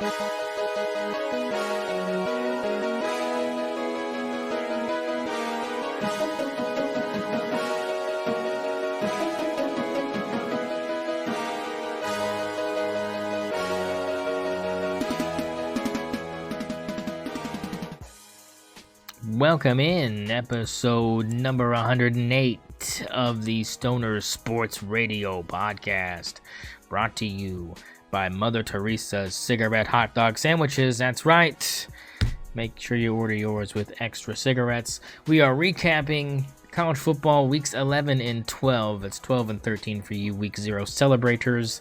Welcome in episode number 108 of the St0ner Sports Radio podcast, brought to you by Mother Teresa's cigarette hot dog sandwiches. That's right. Make sure you order yours with extra cigarettes. We are recapping college football weeks 11 and 12. It's 12 and 13 for you week 0 celebrators.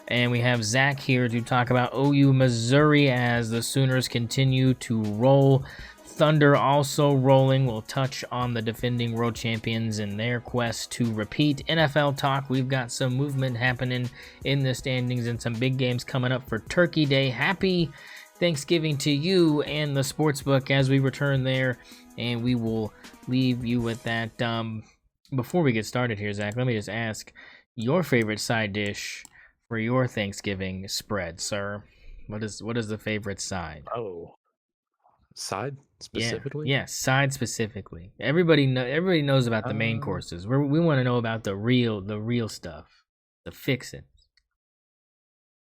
And we have Zach here to talk about OU Missouri as the Sooners continue to roll. Thunder also rolling. We'll touch on the defending world champions and their quest to repeat. NFL talk. We've got some movement happening in the standings and some big games coming up for Turkey Day. Happy Thanksgiving to you and the sportsbook as we return there. And we will leave you with that. Before we get started here, Zach, let me just ask your favorite side dish for your Thanksgiving spread, sir. What is the favorite side? Oh, side specifically? Yeah, side specifically. Everybody knows about the main courses. We want to know about the real stuff, the fixin'.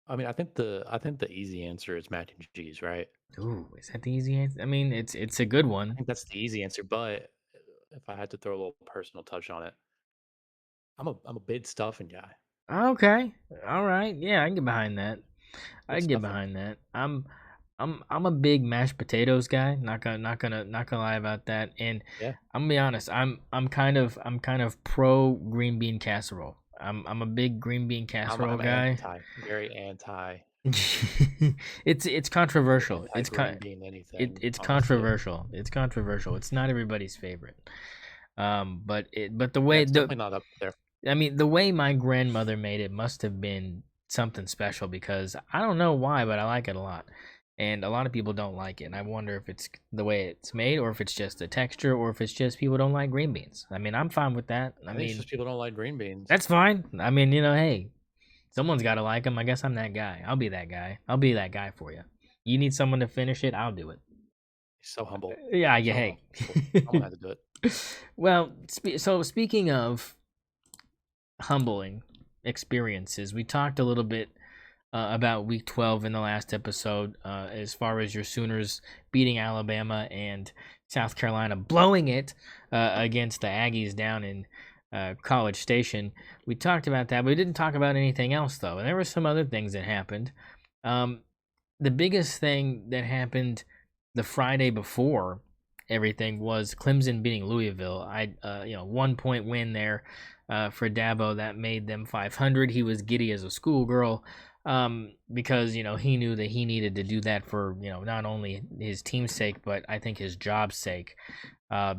I mean, I think the easy answer is mac and cheese, right? Ooh, is that the easy answer? I mean, it's a good one. I think that's the easy answer, but if I had to throw a little personal touch on it, I'm a big stuffing guy. Okay, all right, yeah, I can get behind that. I Big can get stuffing. behind that. I'm a big mashed potatoes guy. Not gonna lie about that. And Yeah. I'm gonna be honest. I'm kind of pro green bean casserole. I'm a big green bean casserole I'm guy. very anti. It's controversial. Green bean anything. It's honestly. controversial. It's controversial. It's not everybody's favorite. But the way It's definitely not up there. I mean, the way my grandmother made it must have been something special because I don't know why, but I like it a lot. And a lot of people don't like it. And I wonder if it's the way it's made or if it's just the texture or if it's just people don't like green beans. I mean, I'm fine with that. I mean, it's just people don't like green beans. That's fine. I mean, hey, someone's got to like them. I guess I'm that guy. I'll be that guy. I'll be that guy for you. You need someone to finish it, I'll do it. So humble. Yeah, so hey. I'm gonna have to do it. Well, so speaking of humbling experiences, we talked a little bit about week 12 in the last episode as far as your Sooners beating Alabama and South Carolina blowing it against the Aggies down in College Station. We talked about that, but we didn't talk about anything else, though. And there were some other things that happened. The biggest thing that happened the Friday before everything was Clemson beating Louisville. 1 point win there for Dabo that made them 500. He was giddy as a schoolgirl because he knew that he needed to do that for not only his team's sake but I think his job's sake,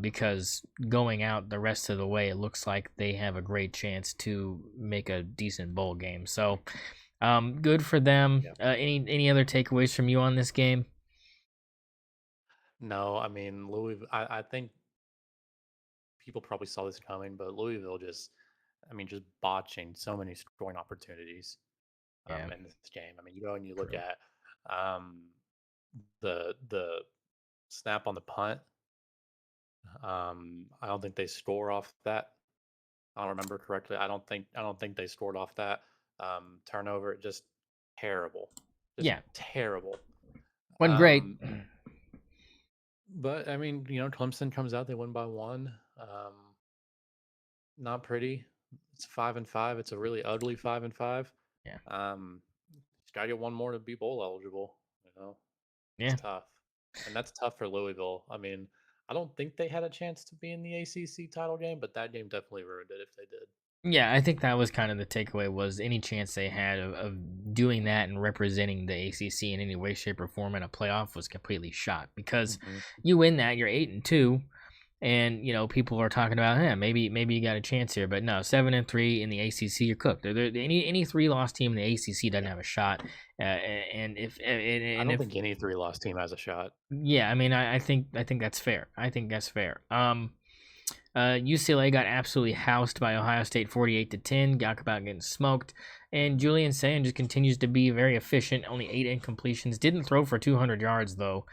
because going out the rest of the way it looks like they have a great chance to make a decent bowl game. So good for them. Yeah. Any other takeaways from you on this game? No, I mean Louisville. I think people probably saw this coming, but Louisville just botching so many scoring opportunities in this game. I mean, you go and you look at the snap on the punt. I don't think they score off that. I don't remember correctly. I don't think they scored off that turnover. Just terrible. Terrible. Wasn't great. But I mean, Clemson comes out, they win by 1. Not pretty. It's 5-5. It's a really ugly 5-5. Yeah. Just gotta get one more to be bowl eligible. Yeah. It's tough, and that's tough for Louisville. I mean, I don't think they had a chance to be in the ACC title game, but that game definitely ruined it if they did. Yeah, I think that was kind of the takeaway, was any chance they had of doing that and representing the ACC in any way, shape, or form in a playoff was completely shot, because you win that, you're 8-2, and people are talking about, maybe you got a chance here, but no, 7-3 in the ACC, you're cooked. Any 3-loss team in the ACC doesn't have a shot, and I don't think any 3-loss team has a shot. Yeah, I mean, I think that's fair. UCLA got absolutely housed by Ohio State 48-10. Got about getting smoked. And Julian Sayin just continues to be very efficient. Only 8 incompletions. Didn't throw for 200 yards though,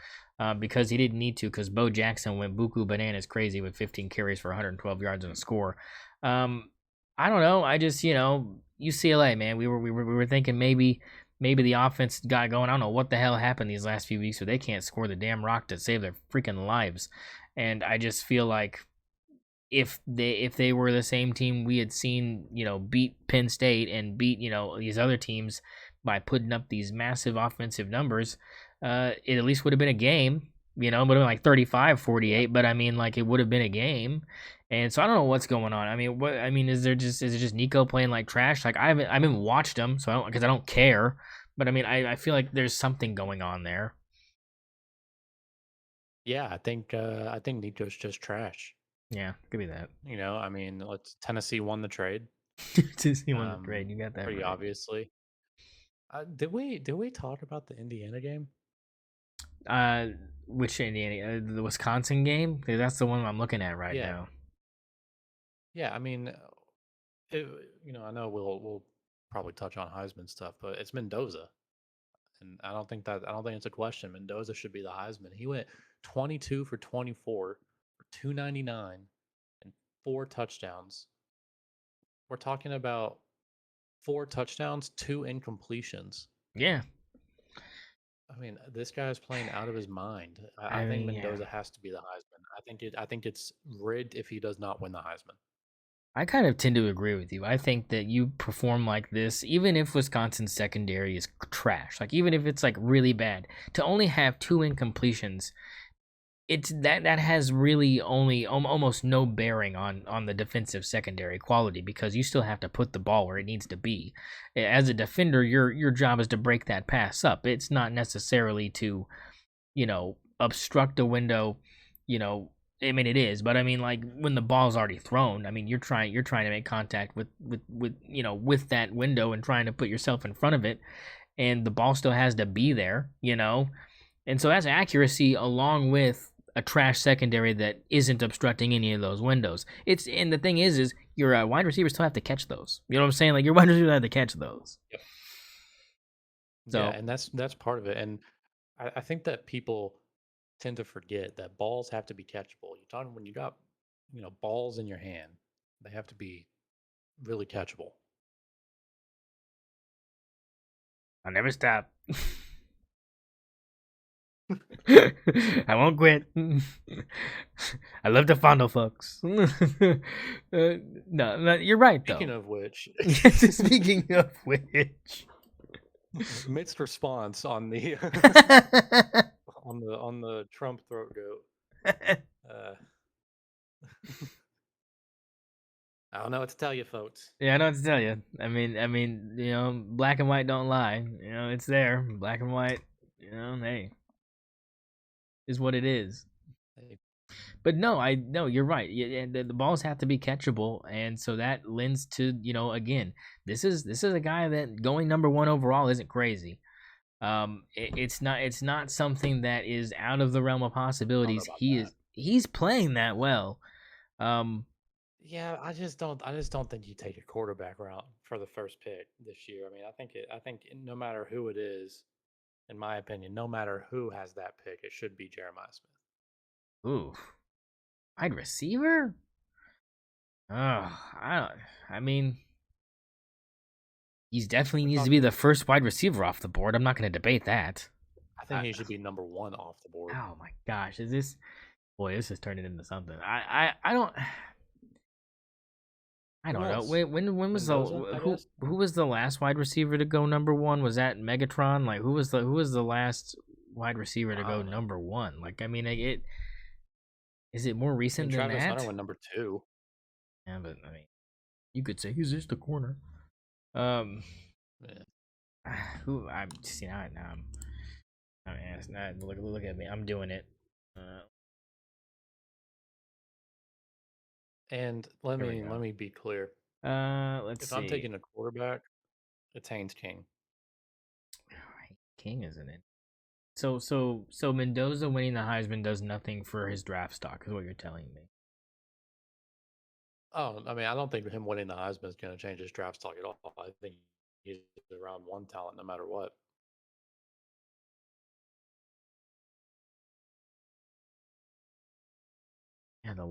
because he didn't need to. Because Bo Jackson went buku bananas crazy with 15 carries for 112 yards and a score. I don't know. I just UCLA, man. We were thinking maybe the offense got going. I don't know what the hell happened these last few weeks, but they can't score the damn rock to save their freaking lives. And I just feel like if they were the same team we had seen, beat Penn State and beat, these other teams by putting up these massive offensive numbers, it at least would have been a game. It would have been like 35-48, but I mean, like, it would have been a game. And so I don't know what's going on. I mean, is it just Nico playing like trash? Like, I haven't watched him, so I don't care. But I mean, I feel like there's something going on there. Yeah, I think Nico's just trash. Yeah, could be that. I mean, Tennessee won the trade. Tennessee won the trade. You got that pretty right. obviously. Did we talk about the Indiana game? Which Indiana? The Wisconsin game? 'Cause that's the one I'm looking at right Yeah, now. yeah. I mean, I know we'll probably touch on Heisman stuff, but it's Mendoza, and I don't think it's a question. Mendoza should be the Heisman. He went 22 for 24 for 299 and 4 touchdowns. We're talking about 4 touchdowns, 2 incompletions. Yeah, I mean, this guy is playing out of his mind. I I think mean, yeah. Mendoza has to be the Heisman. I think it's rigged if he does not win the Heisman. I kind of tend to agree with you. I think that you perform like this, even if Wisconsin's secondary is trash, like even if it's like really bad, to only have 2 incompletions, it's that has really only almost no bearing on the defensive secondary quality, because you still have to put the ball where it needs to be. As a defender, your job is to break that pass up. It's not necessarily to, obstruct a window. you know I mean, it is, but I mean, like, when the ball's already thrown, I mean, you're trying to make contact with that window and trying to put yourself in front of it, and the ball still has to be there. And so that's accuracy along with a trash secondary that isn't obstructing any of those windows. And the thing is your wide receivers still have to catch those. You know what I'm saying? Like, your wide receivers have to catch those. Yep. Yeah, So and that's part of it. And I think that people tend to forget that balls have to be catchable. You're talking when you got, balls in your hand, they have to be really catchable. I'll never stop. I won't quit. I love to fondle folks. No, you're right Speaking though. of which, Speaking of which, mixed response on the on the Trump throat goat. Uh, I don't know what to tell you, folks. yeah, I know what to tell you. I mean, black and white don't lie. It's there, black and white. Hey, is what it is. Hey, But no, you're right. Yeah, the balls have to be catchable, and so that lends to, again, this is a guy that going number one overall isn't crazy. It's not something that is out of the realm of I don't know possibilities. about that. He's playing that well. Um, Yeah, I just don't think you take a quarterback route for the first pick this year. I mean, I think no matter who it is, in my opinion, no matter who has that pick, it should be Jeremiah Smith. ooh, wide receiver. Oh, I mean, he definitely We're needs to be the talking. first wide receiver off the board. I'm not going to debate that. I think I, he should be number one off the board. oh my gosh, is this? Boy, this is turning into something. I don't. I Who don't know. else? When was the Mendoza, I guess. who was the last wide receiver to go number one? Was that Megatron? Like, who was the last wide receiver to I go don't know. number one? Like, I mean, it is it more I mean, recent than Travis Hunter that? went number two. Yeah, but I mean, you could say he's just a corner. Um, Yeah. who I'm just now I mean, it's not, look at me. I'm doing it. Uh, And let here we me go. let me be clear. Let's If I'm see. taking a quarterback, it's Haynes King. King isn't it? So Mendoza winning the Heisman does nothing for his draft stock, is what you're telling me. Oh, I mean, I don't think him winning the Heisman is going to change his draft stock at all. I think he's a round one talent no matter what. Yeah, the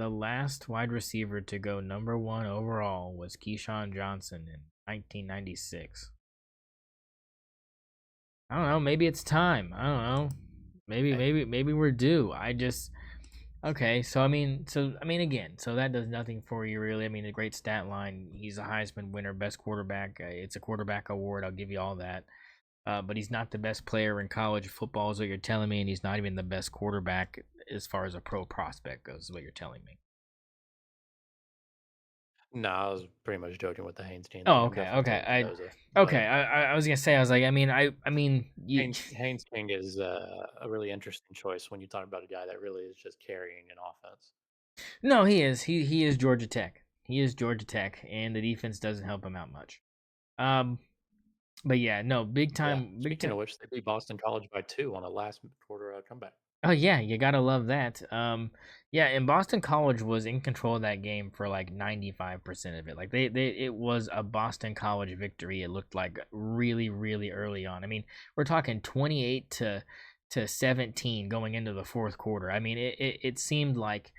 last wide receiver to go number one overall was Keyshawn Johnson in 1996. I don't know. Maybe it's time. I don't know. Maybe Hey, maybe maybe we're due. Okay. So I mean again. So that does nothing for you really. I mean a great stat line. He's a Heisman winner, best quarterback. It's a quarterback award. I'll give you all that. But he's not the best player in college football, is what you're telling me, and he's not even the best quarterback as far as a pro prospect goes, is what you're telling me. no, I was pretty much joking with the Haynes-King thing. Oh, I'm okay, definitely okay. taking Mendoza, Okay. but I was gonna say, I was like, Haynes-King is a really interesting choice when you talk about a guy that really is just carrying an offense. no, he is. He is Georgia Tech. He is Georgia Tech, and the defense doesn't help him out much. Um, but yeah, no, Yeah. big Speaking time. of which, they beat Boston College by 2 on a last quarter comeback. Oh yeah, you gotta love that. Yeah, and Boston College was in control of that game for like 95% of it. Like it was a Boston College victory. It looked like really, really early on. I mean, we're talking 28 to 17 going into the fourth quarter. I mean, it seemed like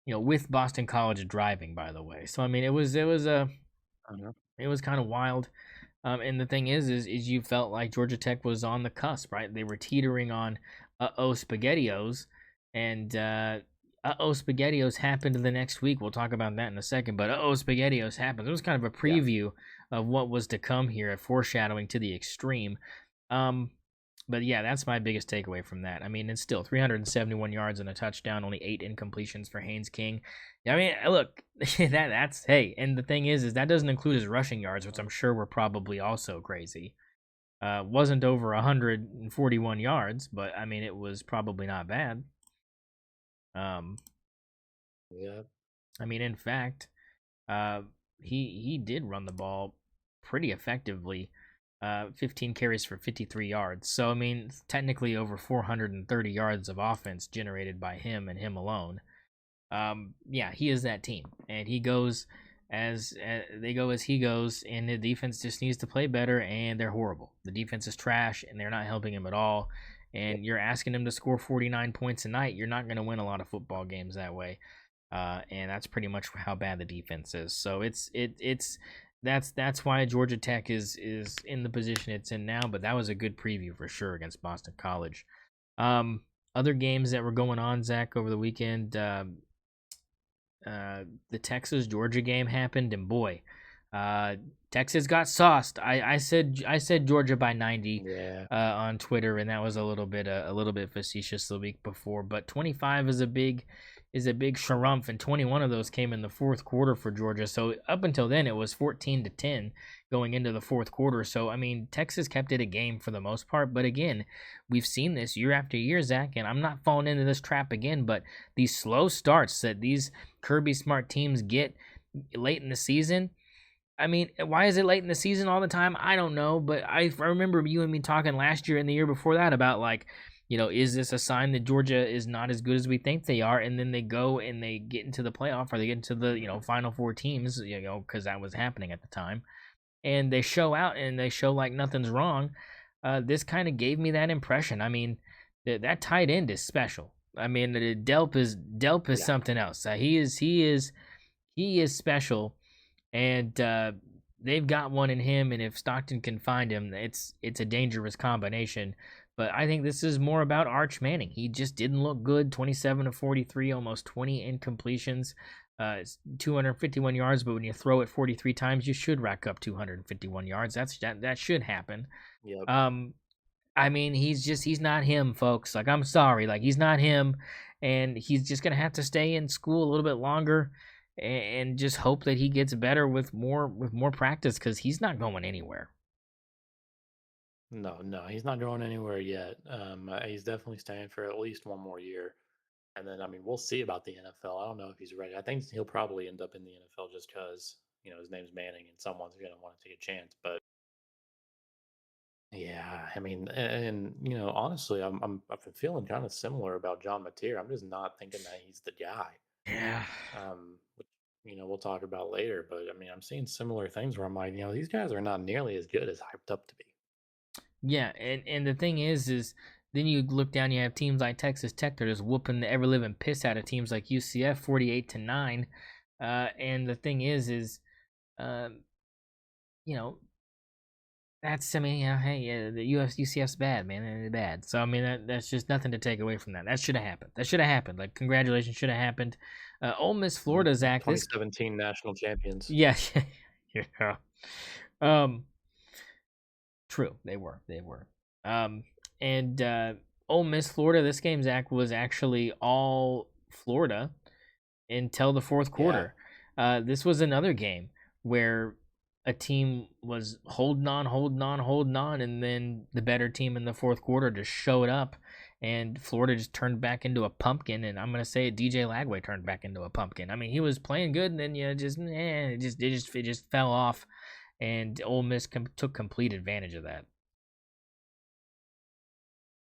with Boston College driving, by the way. So I mean, Uh-huh. it was kind of wild. And the thing is you felt like Georgia Tech was on the cusp, right? They were teetering on Spaghettios, and Spaghettios happened the next week. We'll talk about that in a second. But Spaghettios happened. It was kind of a Yeah. preview of what was to come here, a foreshadowing to the extreme. Um, but yeah, that's my biggest takeaway from that. I mean, it's still 371 yards and a touchdown, only 8 incompletions for Haynes King. I mean, look, that's hey, and the thing is that doesn't include his rushing yards, which I'm sure were probably also crazy. Wasn't over 141 yards, but I mean, it was probably not bad. Um, Yeah. I mean, in fact, uh, he did run the ball pretty effectively. 15 carries for 53 yards. So I mean, technically over 430 yards of offense generated by him and him alone. Yeah, he is that team, and he goes as they go as he goes, and the defense just needs to play better, and they're horrible. The defense is trash, and they're not helping him at all. Yep. And you're asking him to score 49 points a night. You're not going to win a lot of football games that way. And that's pretty much how bad the defense is. So that's why Georgia Tech is in the position it's in now. But that was a good preview for sure against Boston College. Other games that were going on, Zach, over the weekend. The Texas Georgia game happened, and boy, uh, Texas got sauced. I said Georgia by 90 Yeah. on Twitter, and that was a little bit facetious the week before. But 25 is a big sharumph, and 21 of those came in the fourth quarter for Georgia. So up until then, it was 14-10 going into the fourth quarter. So I mean, Texas kept it a game for the most part. But again, we've seen this year after year, Zach, and I'm not falling into this trap again. But these slow starts that these Kirby Smart teams get late in the season. I mean, why is it late in the season all the time? I don't know, but I remember you and me talking last year and the year before that about like, is this a sign that Georgia is not as good as we think they are? And then they go and they get into the playoff or they get into the final four teams, because that was happening at the time, and they show out and they show like nothing's wrong. This kind of gave me that impression. I mean, that tight end is special. I mean, Delp is Yeah. something else. He is special, and they've got one in him. And if Stockton can find him, it's a dangerous combination. But I think this is more about Arch Manning. He just didn't look good. 27 of 43, almost 20 incompletions. It's 251 yards, but when you throw it 43 times, you should rack up 251 yards. That should happen. Yep. Um, I mean, he's not him, folks. Like, I'm sorry, like he's not him, and he's just gonna have to stay in school a little bit longer, and just hope that he gets better with more practice, because he's not going anywhere. No, no, he's not going anywhere yet. He's definitely staying for at least one more year. And then, I mean, we'll see about the NFL. I don't know if he's ready. I think he'll probably end up in the NFL just because, his name's Manning and someone's going to want to take a chance. But yeah, I mean, and, honestly, I've been feeling kind of similar about John Mateer. I'm just not thinking that he's the guy. Yeah. Um, we'll talk about later. But I mean, I'm seeing similar things where I'm like, these guys are not nearly as good as hyped up to be. Yeah, and the thing is then you look down, you have teams like Texas Tech, they're just whooping the ever living piss out of teams like UCF 48-9. And the thing is um, you know, that's, I mean, yeah, hey, the UCF's bad, man. They're bad. So I mean, that's just nothing to take away from that. That should have happened. That should have happened. Like, congratulations, should have happened. Ole Miss, Florida, Zach. This, 2017 national champions. yeah, yeah. Um, True, they were. They were. Um, and Ole Miss, Florida. This game, Zach, was actually all Florida until the fourth Yeah. quarter. This was another game where a team was holding on, holding on, holding on, and then the better team in the fourth quarter just showed up, and Florida just turned back into a pumpkin. And I'm gonna say it, DJ Lagway turned back into a pumpkin. I mean, he was playing good, and then it just fell off, and Ole Miss took complete advantage of that.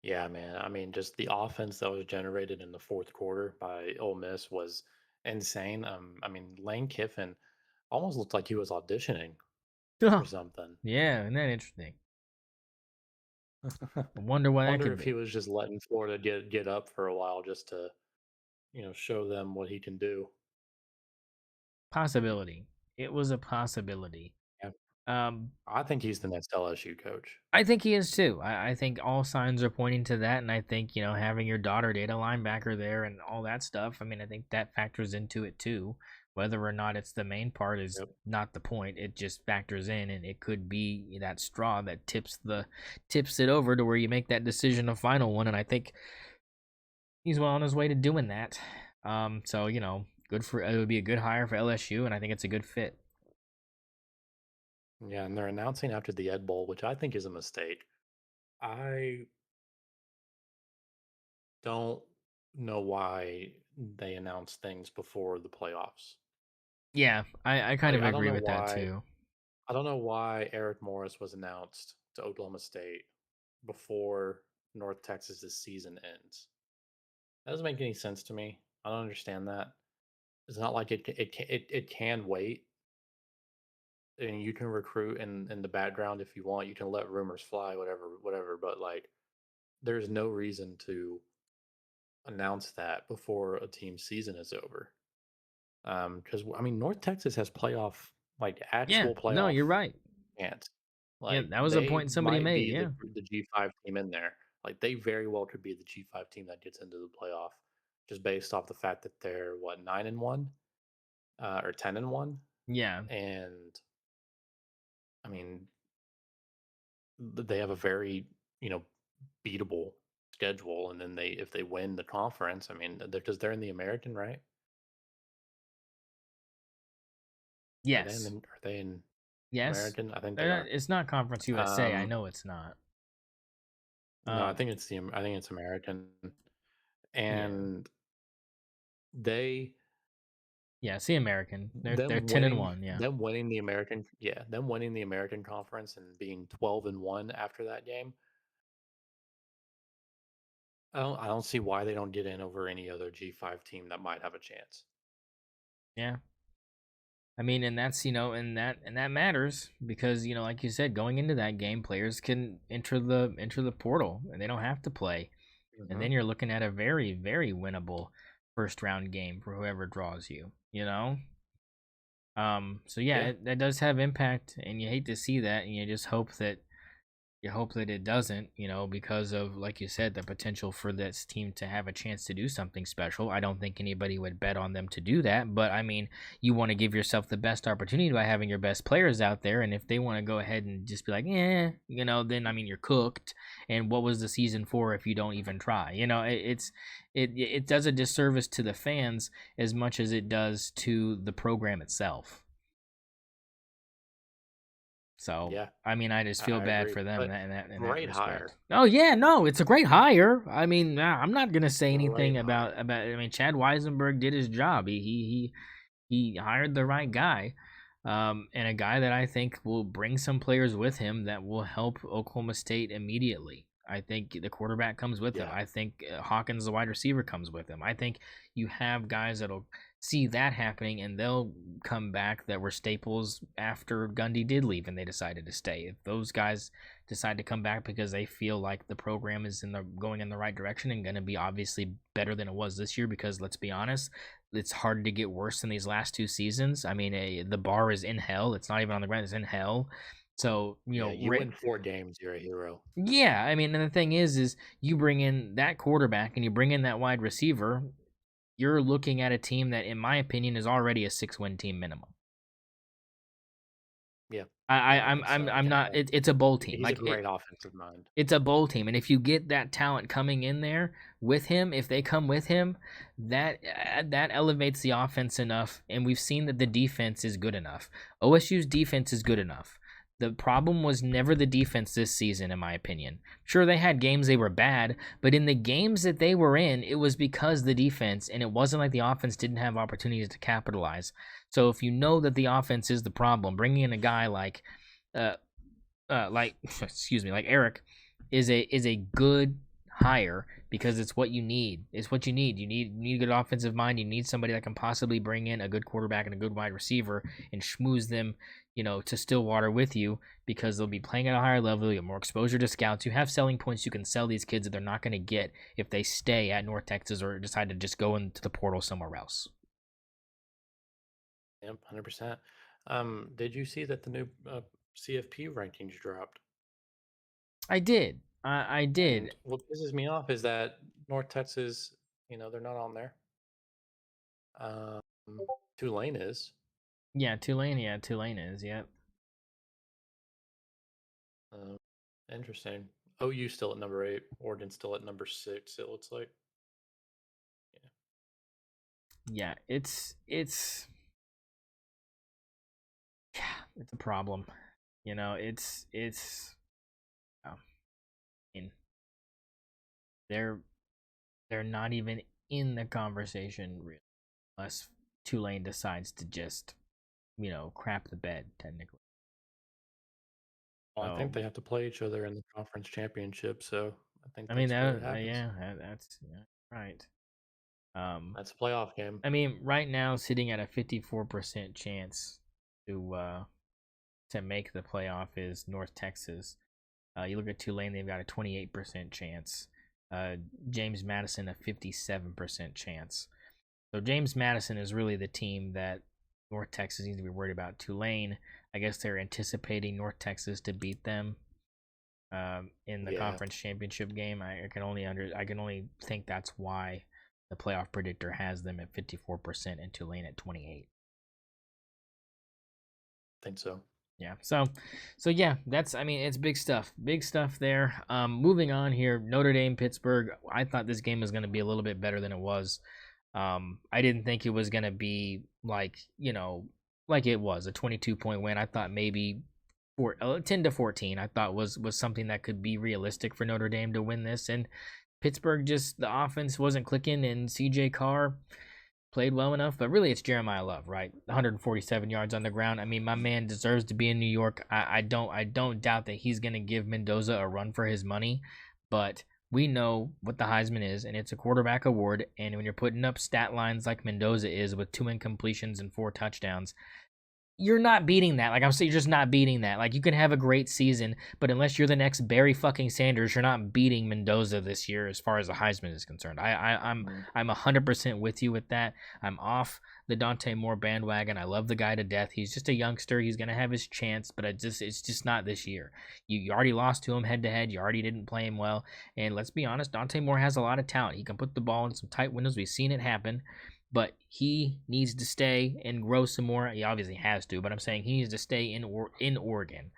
Yeah, man. I mean, just the offense that was generated in the fourth quarter by Ole Miss was insane. I mean, Lane Kiffin almost looked like he was auditioning for something. Yeah, isn't that interesting? I wonder what that Wonder could if he be. was just letting Florida get up for a while just to, show them what he can do. Possibility. It was a possibility. Yeah. Um, I think he's the next LSU coach. I think he is too. I think all signs are pointing to that, and I think having your daughter date a linebacker there and all that stuff. I mean, I think that factors into it too. Whether or not it's the main part is Yep. not the point. It just factors in, and it could be that straw that tips it over to where you make that decision, a final one. And I think he's well on his way to doing that. So good for it would be a good hire for LSU, and I think it's a good fit. Yeah, and they're announcing after the Ed Bowl, which I think is a mistake. I don't know why they announce things before the playoffs. Yeah, I kind Like of agree with that too. I don't know why Eric Morris was announced to Oklahoma State before North Texas's season ends. That doesn't make any sense to me. I don't understand that. It's not like it can wait, and you can recruit in the background if you want. You can let rumors fly, whatever. But like, there's no reason to announce that before a team's season is over. Because I mean, North Texas has like Yeah, actual no, playoff you're right. chance. Yeah, Like that was a they point somebody might made. be Yeah, the G5 team in there. Like they very well could be the G5 team that gets into the playoff, just based off the fact that they're what 9-1, or 10-1, yeah, and I mean they have a very you know beatable schedule. And then if they win the conference, I mean, because they're in the American, right? yes, Are they in yes. American? I think They're they not, are. it's not Conference USA. I Um, know it's not. no, Um, I think it's American, yeah, and they yeah. See, American. They're 10-1. Yeah, them winning the American Conference and being 12-1 after that game. I don't see why they don't get in over any other G5 team that might have a chance. yeah. I mean, and that's and that matters because like you said, going into that game, players can enter the portal and they don't have to play. And Hmm. then you're looking at a very, very winnable first round game for whoever draws you. So yeah, Yeah, that does have impact, and you hate to see that, and you just hope that it doesn't, because of, like you said, the potential for this team to have a chance to do something special. I don't think anybody would bet on them to do that, but I mean, you want to give yourself the best opportunity by having your best players out there, and if they want to go ahead and just be like, then I mean, you're cooked. And what was the season for if you don't even try? It does a disservice to the fans as much as it does to the program itself. So, yeah, I mean, I just feel I bad agree. for them But in that great respect. hire, Oh yeah, no, it's a great hire. I mean, I'm not gonna say great anything hire. about. I mean, Chad Weisenberg did his job. He hired the right guy, and a guy that I think will bring some players with him that will help Oklahoma State immediately. I think the quarterback comes with him. Yeah, I think Hawkins, the wide receiver, comes with him. I think you have guys that'll see that happening, and they'll come back that were staples after Gundy did leave and they decided to stay. If those guys decide to come back because they feel like the program is going in the right direction and going to be obviously better than it was this year, because let's be honest, it's hard to get worse than these last 2 seasons. I mean, the bar is in hell. It's not even on the ground; it's in hell. So Yeah, you win 4 games, you're a hero. yeah, I mean, and the thing is you bring in that quarterback and you bring in that wide receiver, you're looking at a team that, in my opinion, is already a 6-win team minimum. Yeah, I'm not. It's a bowl team. He's a great offensive mind. It's a bowl team, and if you get that talent coming in there with him, if they come with him, that elevates the offense enough. And we've seen that the defense is good enough. OSU's defense is good enough. The problem was never the defense this season, in my opinion. Sure, they had games they were bad, but in the games that they were in, it was because the defense, and it wasn't like the offense didn't have opportunities to capitalize. So if you know that the offense is the problem, bringing in a guy like excuse me, like Eric is a good hire, because it's what you need. It's what you need. You need a good offensive mind. You need somebody that can possibly bring in a good quarterback and a good wide receiver and schmooze them, to Stillwater with you, because they'll be playing at a higher level. You have more exposure to scouts. You have selling points you can sell these kids that they're not going to get if they stay at North Texas or decide to just go into the portal somewhere else. Yep, 100%. Did you see that the new CFP rankings dropped? I did. I did. And what pisses me off is that North Texas, they're not on there. Tulane is. Yeah, Tulane is. Yep. Interesting. OU still at number 8. Oregon still at number 6. It looks like. Yeah, it's a problem. It's I mean, they're not even in the conversation really, unless Tulane decides to just, crap the bed technically. Well, I think they have to play each other in the conference championship, so I think that's where it happens. Yeah, that's right. That's a playoff game. I mean, right now sitting at a 54% chance to make the playoff is North Texas. You look at Tulane; they've got a 28% chance. James Madison a 57% chance. So James Madison is really the team that North Texas needs to be worried about. Tulane, I guess they're anticipating North Texas to beat them in the conference championship game. I can only think that's why the playoff predictor has them at 54% and Tulane at 28%. I think so. Yeah. So yeah, it's big stuff. Big stuff there. Moving on here, Notre Dame, Pittsburgh. I thought this game was going to be a little bit better than it was. I didn't think it was going to be like it was a 22-point win. I thought maybe 10-14. I thought was something that could be realistic for Notre Dame to win this, and Pittsburgh, just the offense wasn't clicking, and CJ Carr played well enough, but really it's Jeremiah Love, right? 147 yards on the ground. I mean, my man deserves to be in New York. I don't doubt that he's going to give Mendoza a run for his money, but we know what the Heisman is, and it's a quarterback award, and when you're putting up stat lines like Mendoza is with 2 incompletions and 4 touchdowns, you're not beating that. Like I'm saying, you're just not beating that. Like you can have a great season, but unless you're the next Barry fucking Sanders, you're not beating Mendoza this year as far as the Heisman is concerned. I'm 100% with you with that. I'm off the Dante Moore bandwagon. I love the guy to death. He's just a youngster. He's gonna have his chance, but it's just not this year. You already lost to him head to head. You already didn't play him well. And let's be honest, Dante Moore has a lot of talent. He can put the ball in some tight windows. We've seen it happen. But he needs to stay and grow some more. He obviously has to, but I'm saying he needs to stay in Oregon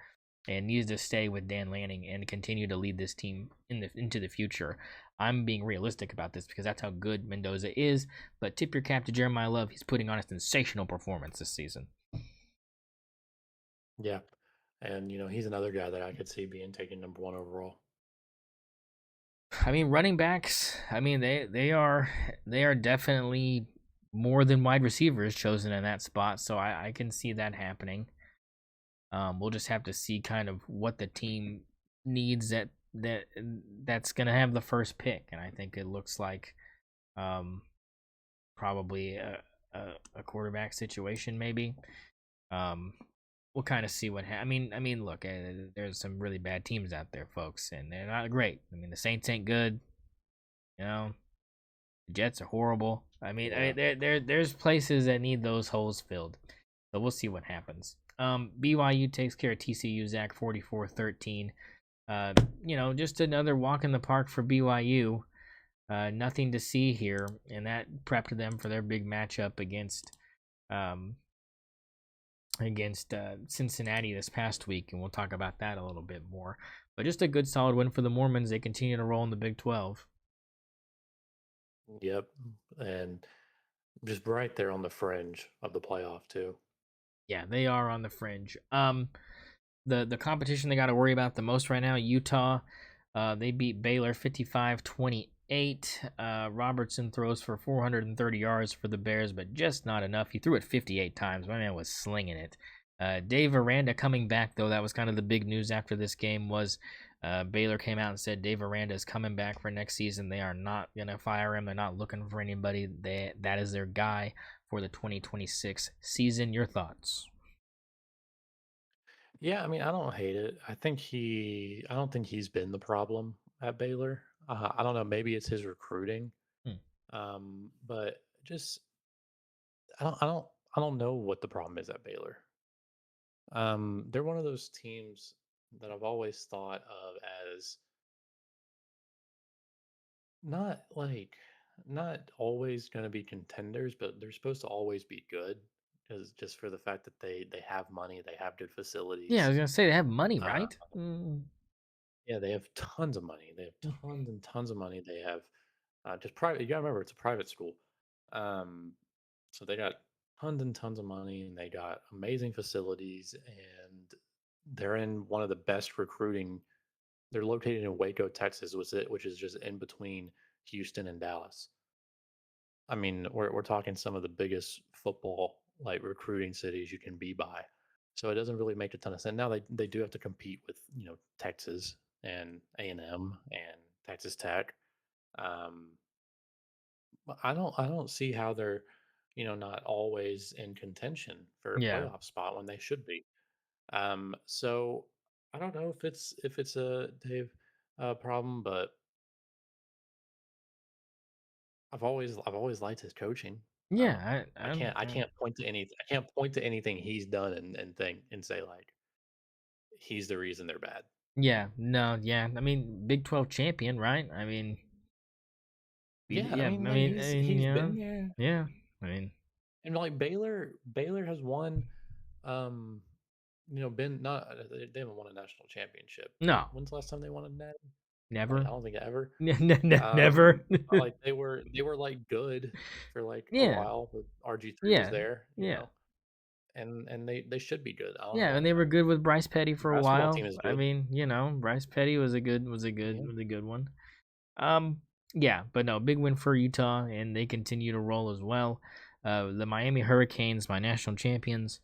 and needs to stay with Dan Lanning and continue to lead this team into the future. I'm being realistic about this because that's how good Mendoza is. But tip your cap to Jeremiah Love. He's putting on a sensational performance this season. Yeah, and he's another guy that I could see being taken number 1 overall. I mean, running backs. I mean, they are definitely more than wide receivers chosen in that spot, so I can see that happening. We'll just have to see kind of what the team needs that's gonna have the first pick, and I think it looks like probably a quarterback situation maybe. We'll kind of see what I mean, look, there's some really bad teams out there, folks, and they're not great. I mean, the Saints ain't good, you know. The Jets are horrible. Yeah. There's places that need those holes filled. So we'll see what happens. BYU takes care of TCU, Zach, 44-13. Just another walk in the park for BYU. Nothing to see here, and that prepped them for their big matchup against Cincinnati this past week, and we'll talk about that a little bit more. But just a good, solid win for the Mormons. They continue to roll in the Big 12. Yep. And just right there on the fringe of the playoff too. Yeah, they are on the fringe. The competition they got to worry about the most right now, Utah. They beat Baylor 55-28. Robertson throws for 430 yards for the Bears, but just not enough. He threw it 58 times. My man was slinging it. Dave Aranda coming back, though. That was kind of the big news after this game was Baylor came out and said Dave Aranda is coming back for next season. They are not going to fire him. They're not looking for anybody. That is their guy for the 2026 season. Your thoughts? Yeah, I mean, I don't hate it. I don't think he's been the problem at Baylor. I don't know, maybe it's his recruiting. Hmm. But just I don't know what the problem is at Baylor. They're one of those teams that I've always thought of as not like not always going to be contenders, but they're supposed to always be good because just for the fact that they have money, they have good Yeah, I facilities. was gonna say they have money, Uh, right? Mm. yeah, they have tons of money. They have tons and tons of money. They have just private. You gotta remember, it's a private school, um, so they got tons and tons of money, and they got amazing facilities, and they're in one of the best recruiting. They're located in Waco, Texas, which is just in between Houston and Dallas. I mean, we're talking some of the biggest football like recruiting cities you can be by. So it doesn't really make a ton of sense. Now they do have to compete with, Texas and A&M and Texas Tech. Um, but I don't see how they're, not always in contention for a Yeah, playoff spot when they should be. So I don't know if it's a Dave problem, but I've always liked his coaching. yeah. I can't point to anything he's done and think and say like he's the reason they're bad. Yeah, no, yeah. I mean, Big 12 champion, right? I mean, Yeah, I yeah. mean, man, he's Yeah, been there, yeah. I mean, and like Baylor has won, um, been not they haven't won a national championship. no, When's the last time they won a net? Like never, I don't think ever. never. Like they were like good for like a Yeah, while, but RG3 was yeah, there, yeah, and they should be good. I don't yeah. And know. they were good with Bryce Petty The for a basketball while. team is I good. mean, Bryce Petty was Yeah. a good one. Um, yeah, but no, big win for Utah, and they continue to roll as well. The Miami Hurricanes, my national champions,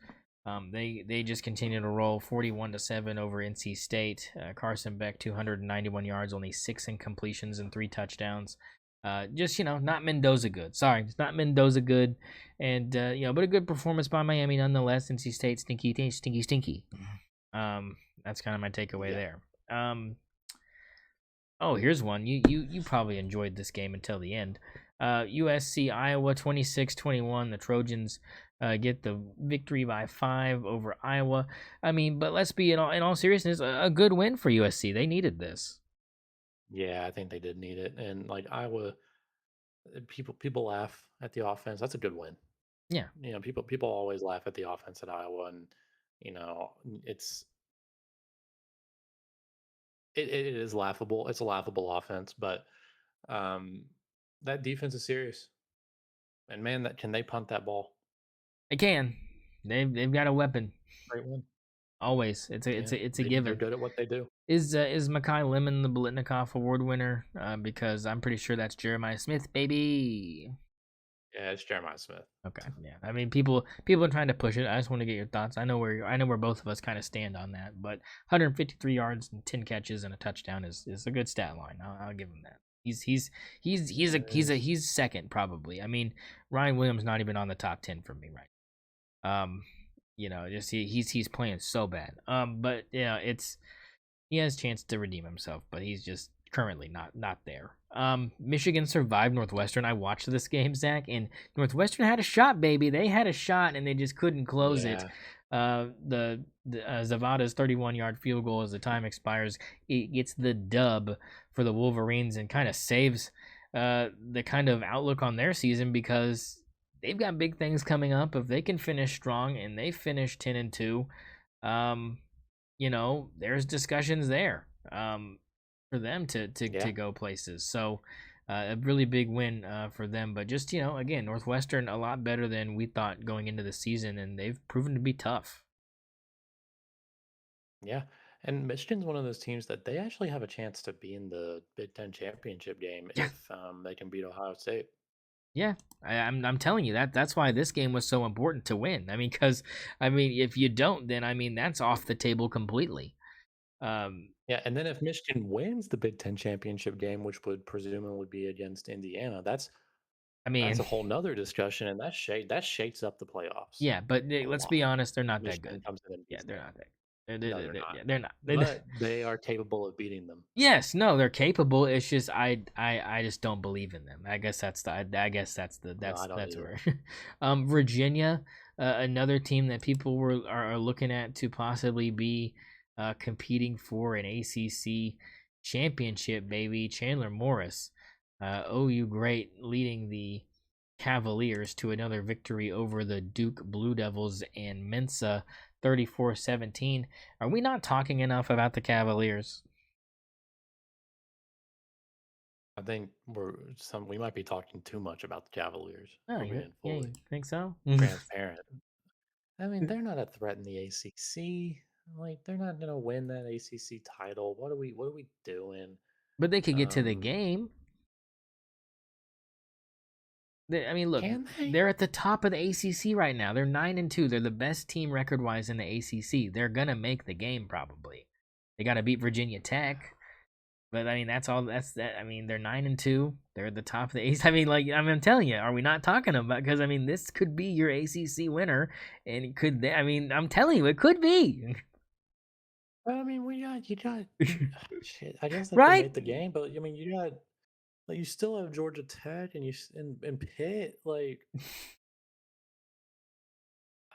they just continue to roll 41-7 over NC State. Carson Beck 291 yards, only 6 incompletions and 3 touchdowns. Just not Mendoza good. Sorry, it's not Mendoza good, and but a good performance by Miami nonetheless. NC State stinky, stinky, stinky. That's kind of my takeaway Yeah. there. Oh, here's one. You probably enjoyed this game until the end. USC Iowa 26-21. The Trojans get the victory by 5 over Iowa. I mean, but let's be in all seriousness, a good win for USC. They needed this. Yeah, I think they did need it. And like Iowa, people laugh at the offense. That's a good win. Yeah. People always laugh at the offense at Iowa, and you know, it's it is laughable. It's a laughable offense, but um, that defense is serious. And man, that can they punt that ball? They can. They've got a weapon. Great win. Always. Yeah, It's a they're given. good at what they do. Is Makai Lemon the Bolitnikoff Award winner? Because I'm pretty sure that's Jeremiah Smith, baby. Yeah, it's Jeremiah Smith. Okay, yeah. I mean, people are trying to push it. I just want to get your thoughts. I know where both of us kind of stand on that. But 153 yards and 10 catches and a touchdown is a good stat line. I'll give him that. He's second probably. I mean, Ryan Williams not even on the top 10 for me right. Just he's playing so bad. But yeah, he has a chance to redeem himself, but he's just currently not there. Michigan survived Northwestern. I watched this game, Zach, and Northwestern had a shot, baby. They had a shot, and they just couldn't close it. Yeah. Zavada's 31-yard field goal as the time expires, it gets the dub for the Wolverines and kind of saves the kind of outlook on their season because they've got big things coming up. If they can finish strong and they finish 10-2, there's discussions there for them to Yeah. go places. So a really big win for them. But just, again, Northwestern a lot better than we thought going into the season, and they've proven to be tough. Yeah. And Michigan's one of those teams that they actually have a chance to be in the Big Ten championship game Yeah. if they can beat Ohio State. Yeah, I'm telling you that's why this game was so important to win. I mean, because if you don't, then that's off the table completely. Yeah, and then if Michigan wins the Big Ten championship game, which would presumably be against Indiana, I that's mean, a whole nother discussion, and that shakes up the playoffs yeah, but a let's lot. be honest, they're not that Michigan good. comes in and Yeah, beats they're them. not that. They're, No, they're, they're they're, not. yeah, they're not. But they are capable of beating them. Yes, no, they're capable. It's just I just don't believe in them. I guess I guess No, I don't that's either. where. Virginia, another team that people are looking at to possibly be competing for an ACC championship. Baby Chandler Morris, OU great, leading the Cavaliers to another victory over the Duke Blue Devils and Mensa 34-17. Are we not talking enough about the Cavaliers? I think we might be talking too much about the Cavaliers. If Oh, we're being yeah, fully you think so? transparent. I mean, they're not a threat in the ACC. Like, they're not gonna win that ACC title. What are we doing? But they could get to the Um, game. Look, can they? they're at the top of the ACC right now. They're 9-2. They're the best team record-wise in the ACC. They're gonna make the game probably. They got to beat Virginia Tech. But that's all. That's that. They're 9-2. They're at the top of the ACC. I'm telling you, are we not talking about? Because this could be your ACC winner, and it could. I'm telling you, it could be. I mean, shit. I guess they could Right? make the game, but I mean, you still have Georgia Tech and Pitt. Like,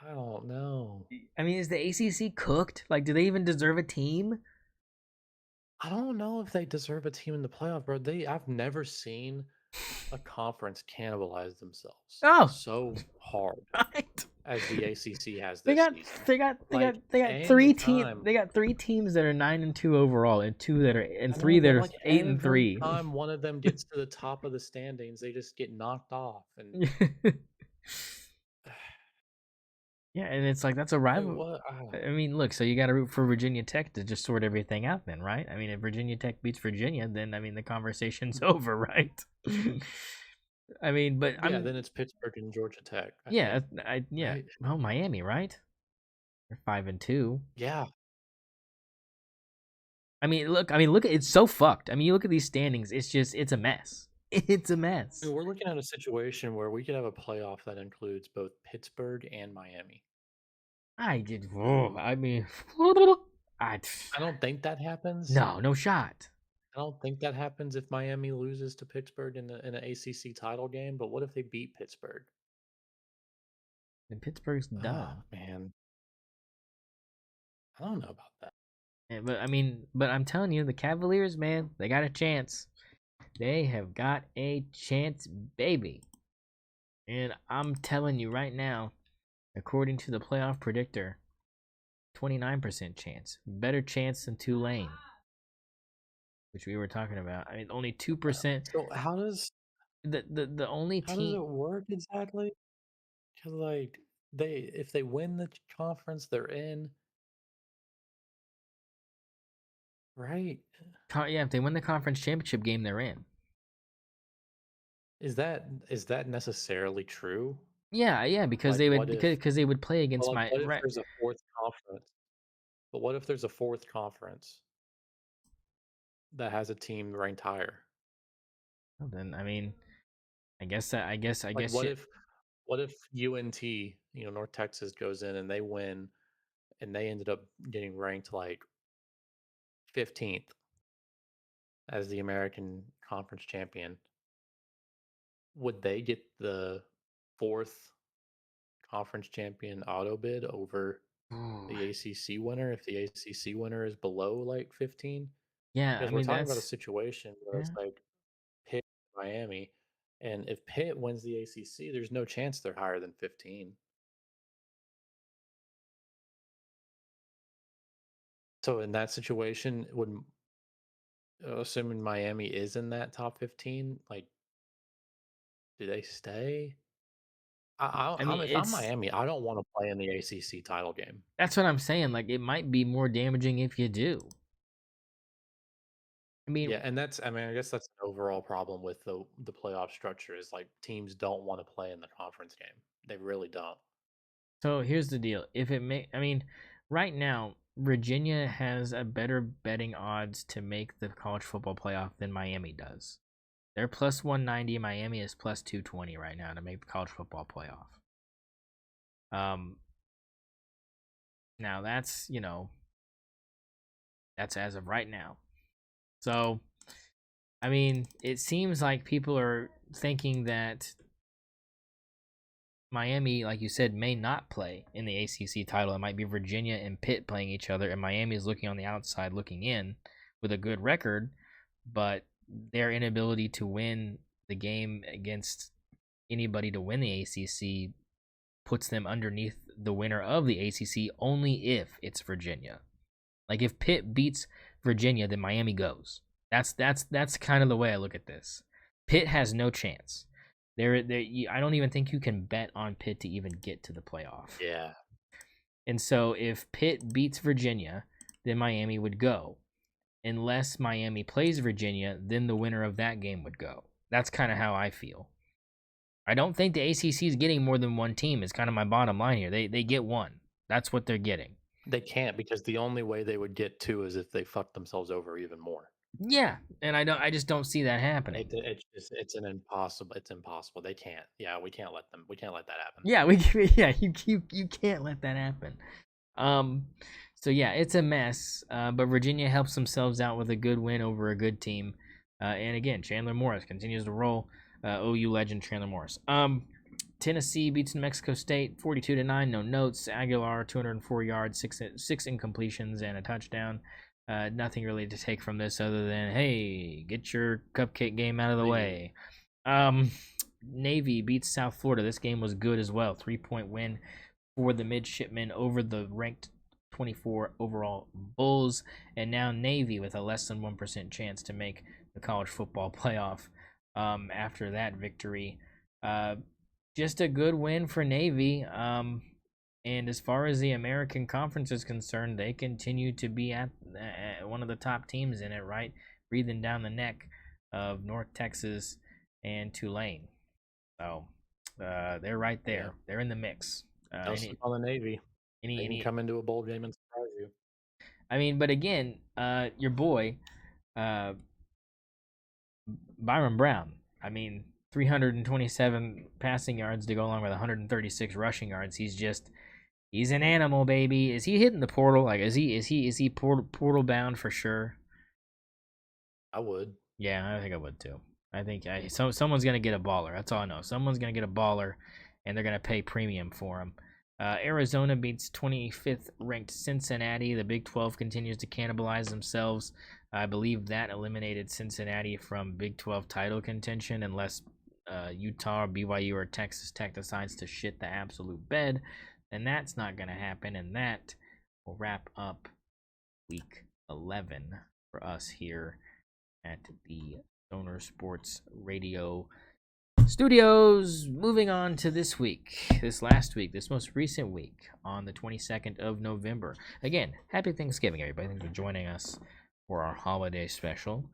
I don't know. Is the ACC cooked? Like, do they even deserve a team? I don't know if they deserve a team in the playoff, bro. I've never seen a conference cannibalize themselves Oh, so hard right. as the ACC has They this got season. they got they got Like, they got three team anytime they got three teams that are 9-2 overall, and two that are and I three know, that but are like eight and every three. time one of them gets to the top of the standings, they just get knocked off. And Yeah, and it's like that's a like, rival. what? Look, so you got to root for Virginia Tech to just sort everything out, then, right? If Virginia Tech beats Virginia, then the conversation's over, right? But Yeah, then it's Pittsburgh and Georgia Tech, I yeah, think. yeah. Right? Oh, Miami, right? They're 5-2. Yeah. Look, it's so fucked. You look at these standings, it's a mess. It's a I mess. mean, we're looking at a situation where we could have a playoff that includes both Pittsburgh and Miami. I did. Oh, I I don't think that happens. no shot. I don't think that happens if Miami loses to Pittsburgh in an ACC title game. But what if they beat Pittsburgh? And Pittsburgh's Oh done. man, I don't know about that. Yeah, but I'm telling you, the Cavaliers, man, they got a chance. They have got a chance, baby. And I'm telling you right now, according to the playoff predictor, 29% chance. Better chance than Tulane, which we were talking about. Only 2%. So The only how does team. it work exactly? Because like if they win the conference, they're in, right? Yeah, if they win the conference championship game, they're in. Is that necessarily true? Yeah, because Like, they what would if? because they would play But against like, my what if right. there's a fourth conference? But what if there's a fourth conference that has a team ranked higher? Well, then I mean, I guess What you, if UNT, North Texas goes in and they win, and they ended up getting ranked like 15th as the American Conference champion? Would they get the fourth conference champion auto bid over Ooh. the ACC winner if the ACC winner is below like 15? Yeah, I Because we're mean talking about a that's situation where yeah. it's like Pitt, Miami, and if Pitt wins the ACC, there's no chance they're higher than 15. So in that situation, would assuming Miami is in that top 15, like, do they stay? I mean If I'm it's Miami, I don't want to play in the ACC title game. that's what I'm saying. Like it might be more damaging if you do. I Yeah, mean, and I mean, I guess that's an overall problem with the playoff structure is like teams don't want to play in the conference game. They really don't. so here's the deal. If it may, I mean, right now Virginia has a better betting odds to make the college football playoff than Miami does. They're plus 190. Miami is plus 220 right now to make the college football playoff. Um, Now that's as of right now. So I mean, it seems like people are thinking that Miami, like you said, may not play in the ACC title. It might be Virginia and Pitt playing each other, and Miami is looking on the outside, looking in with a good record, but their inability to win the game against anybody to win the ACC puts them underneath the winner of the ACC only if it's Virginia. Like if Pitt beats Virginia, then Miami goes. That's kind of the way I look at this. Pitt has no chance. I don't even think you can bet on Pitt to even get to the playoff. Yeah. And so if Pitt beats Virginia, then Miami would go. Unless Miami plays Virginia, then the winner of that game would go. That's kind of how I feel. I don't think the ACC is getting more than one team. Is kind of my bottom line here. They get one. That's what they're getting. They can't because the only way they would get two is if they fuck themselves over even more. Yeah, and I just don't see that happening. It's impossible. They can't. Yeah, we can't let that happen. Yeah, yeah, you can't let that happen. Um, so yeah, it's a mess. But Virginia helps themselves out with a good win over a good team. And again, Chandler Morris continues to roll. OU legend Chandler Morris. Tennessee beats New Mexico State 42-9. No notes. Aguilar 204 yards, six incompletions, and a touchdown. Nothing really to take from this other than hey, get your cupcake game out of the way. Navy beats South Florida. This game was good as well. 3-point win for the midshipmen over the ranked 24 overall Bulls, and now Navy with a less than 1% chance to make the college football playoff after that victory. Just a good win for Navy. And as far as the American Conference is concerned, they continue to be at one of the top teams in it, right? Breathing down the neck of North Texas and Tulane. So they're right there. Yeah. They're in the mix. Don't sleep on the Navy. They can Any. come into a bowl game and surprise you. I mean, but again, your boy, uh, Byron Brown. I mean, 327 passing yards to go along with 136 rushing yards. He's an animal, baby. Is he hitting the portal? Like, is he portal bound for sure? I would. Yeah, I think I would too. I think someone's gonna get a baller. That's all I know. Someone's gonna get a baller, and they're gonna pay premium for him. Arizona beats 25th ranked Cincinnati. The Big 12 continues to cannibalize themselves. I believe that eliminated Cincinnati from Big 12 title contention unless Utah, or BYU, or Texas Tech decides to shit the absolute bed. And that's not going to happen. And that will wrap up week 11 for us here at the St0ner Sports Radio Studios. Moving on to this last week, this most recent week on the 22nd of November. Again, happy Thanksgiving, everybody. Thanks for joining us for our holiday special.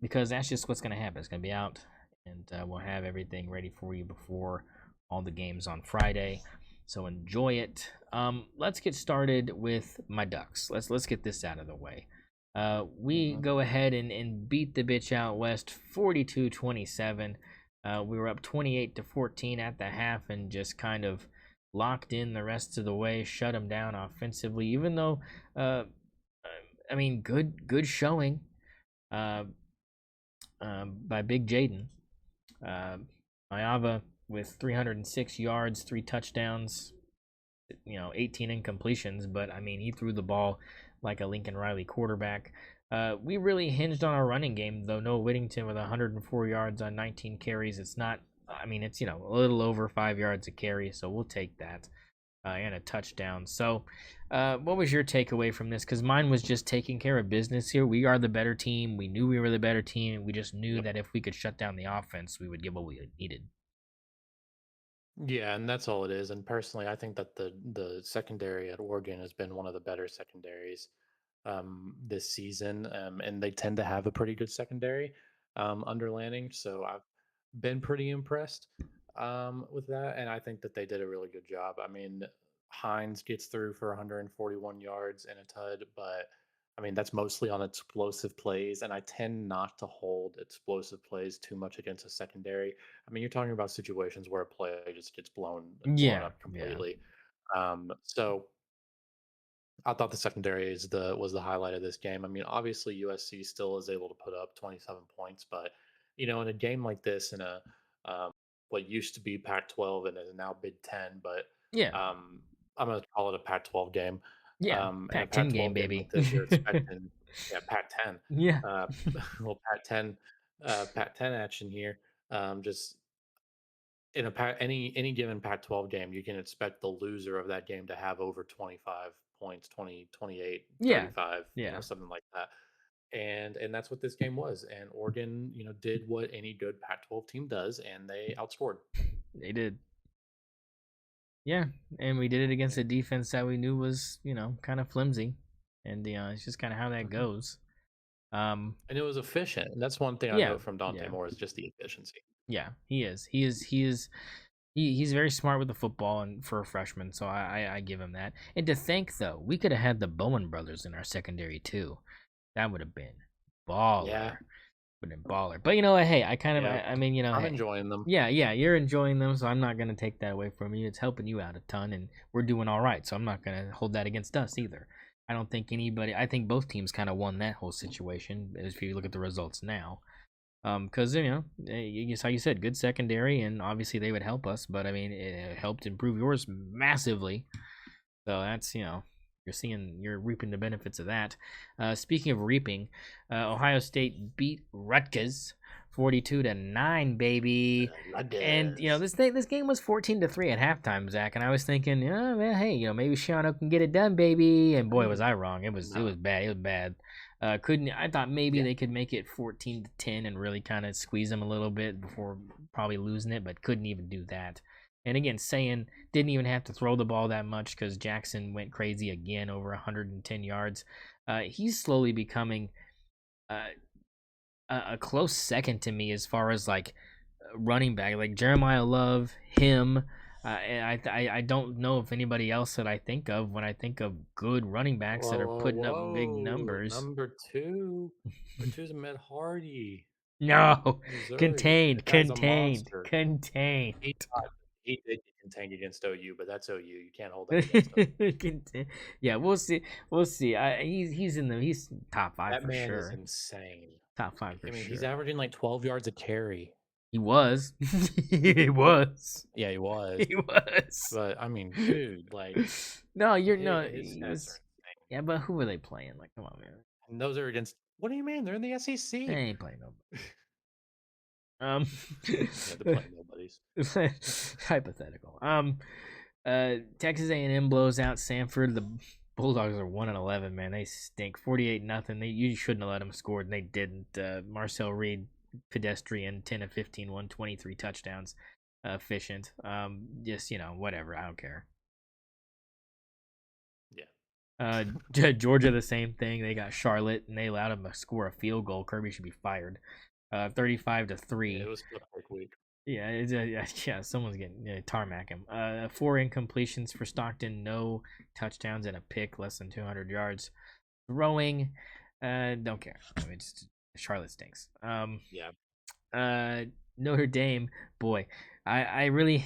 Because that's just what's going to happen. It's going to be out, and we'll have everything ready for you before all the games on Friday. So enjoy it. Let's get started with my Ducks. Let's get this out of the way. We go ahead and beat the bitch out west 42-27. We were up 28-14 at the half and just kind of locked in the rest of the way, shut them down offensively. Even though, uh, I mean, good showing uh, by Big Jaden. Mayava with 306 yards, 3 touchdowns, 18 incompletions, but I mean, he threw the ball like a Lincoln Riley quarterback. We really hinged on our running game, though. Noah Whittington with 104 yards on 19 carries. It's not, I mean, it's, a little over 5 yards a carry, so we'll take that. And a touchdown. So, what was your takeaway from this? Because mine was just taking care of business here. We are the better team. We knew we were the better team. We just knew that if we could shut down the offense, we would get what we needed. Yeah, and that's all it is. And personally, I think that the secondary at Oregon has been one of the better secondaries this season, and they tend to have a pretty good secondary under Lanning. So I've been pretty impressed with that, and I think that they did a really good job. I mean, Hines gets through for 141 yards and a tud, but I mean that's mostly on explosive plays, and I tend not to hold explosive plays too much against a secondary. I mean, you're talking about situations where a play just gets blown Yeah, up yeah, completely. So I thought the secondary was the highlight of this game. I mean, obviously USC still is able to put up 27 points, but in a game like this, in a um, what used to be Pac-12 and is now Big Ten, but yeah, um, I'm going to call it a Pac-12 game. yeah. In a Pac-10 game, Pac-12 game baby. like this, you're expecting, yeah, Pac-10, Yeah, uh, well, Pac-10 action here. Just in any given Pac-12 game, you can expect the loser of that game to have over 25 points, 20, 28, yeah, 35, yeah. something like that. And that's what this game was. And Oregon, did what any good Pac-12 team does, and they outscored. They did. Yeah, and we did it against Yeah. a defense that we knew was, kind of flimsy, and it's just kind of how that Mhm. goes. Um, And it was efficient. And that's one thing I yeah, note from Dante yeah, Moore is just the efficiency. yeah. He is. He's very smart with the football and for a freshman, so I give him that. And to think though, we could have had the Bowen brothers in our secondary too. That would have been baller. Yeah. Would have been baller. But you know what? Hey, I kind of Yeah. I mean, I'm hey, enjoying them. yeah, you're enjoying them, so I'm not gonna take that away from you. It's helping you out a ton, and we're doing all right. So I'm not gonna hold that against us either. I don't think anybody. I think both teams kind of won that whole situation. If you look at the results now, because just how you said, good secondary, and obviously they would help us. But I mean, it helped improve yours massively. So that's you're reaping the benefits of that. Speaking of reaping, Ohio State beat Rutgers 42-9, baby. And Rutgers. this game was 14-3 at halftime, Zach. And I was thinking, yeah, man, hey, maybe Shiano can get it done, baby. And boy, was I wrong. It was No. bad. It was bad. Couldn't I thought maybe Yeah. they could make it 14-10 and really kind of squeeze them a little bit before probably losing it, but couldn't even do that. And again, saying didn't even have to throw the ball that much because Jackson went crazy again, over 110 yards. He's slowly becoming uh, a close second to me as far as like running back, like Jeremiah Love, him. And I don't know if anybody else that I think of when I think of good running backs that Whoa, are whoa, putting up big whoa. numbers. Number two. Number two is Ahmed Hardy. No, Missouri. The contained, guy's a contained, monster. contained. He he did get contained against OU, but that's OU. You can't hold that against him. Yeah, we'll see. We'll see. He's top five That for man is sure. insane. Top five I for mean, he's sure. averaging like 12 yards a carry. He was. He was. Yeah, he was. He was. But I mean, dude, like No, you're no. his He stats was. are insane. Yeah, but who were they playing? Like, come on, man. And those are against. What do you mean? They're in the They SEC. ain't playing nobody. Um, Yeah, they're playing nobodies. hypothetical. Texas A&M blows out Sanford. The Bulldogs are 1-11. Man, they stink. 48-0. You shouldn't have let them score, and they didn't. Marcel Reed, pedestrian, 10 of 15, 123 touchdowns, efficient. Just whatever. I don't care. Yeah. Georgia, the same thing. They got Charlotte, and they allowed them to score a field goal. Kirby should be fired. 35 to Yeah, 3. it was a quick week. Yeah, yeah. Someone's getting tarmac him. 4 incompletions for Stockton, no touchdowns and a pick, less than 200 yards. Throwing, Don't care. I mean, just Charlotte stinks. Yeah. Uh, Notre Dame, boy, I really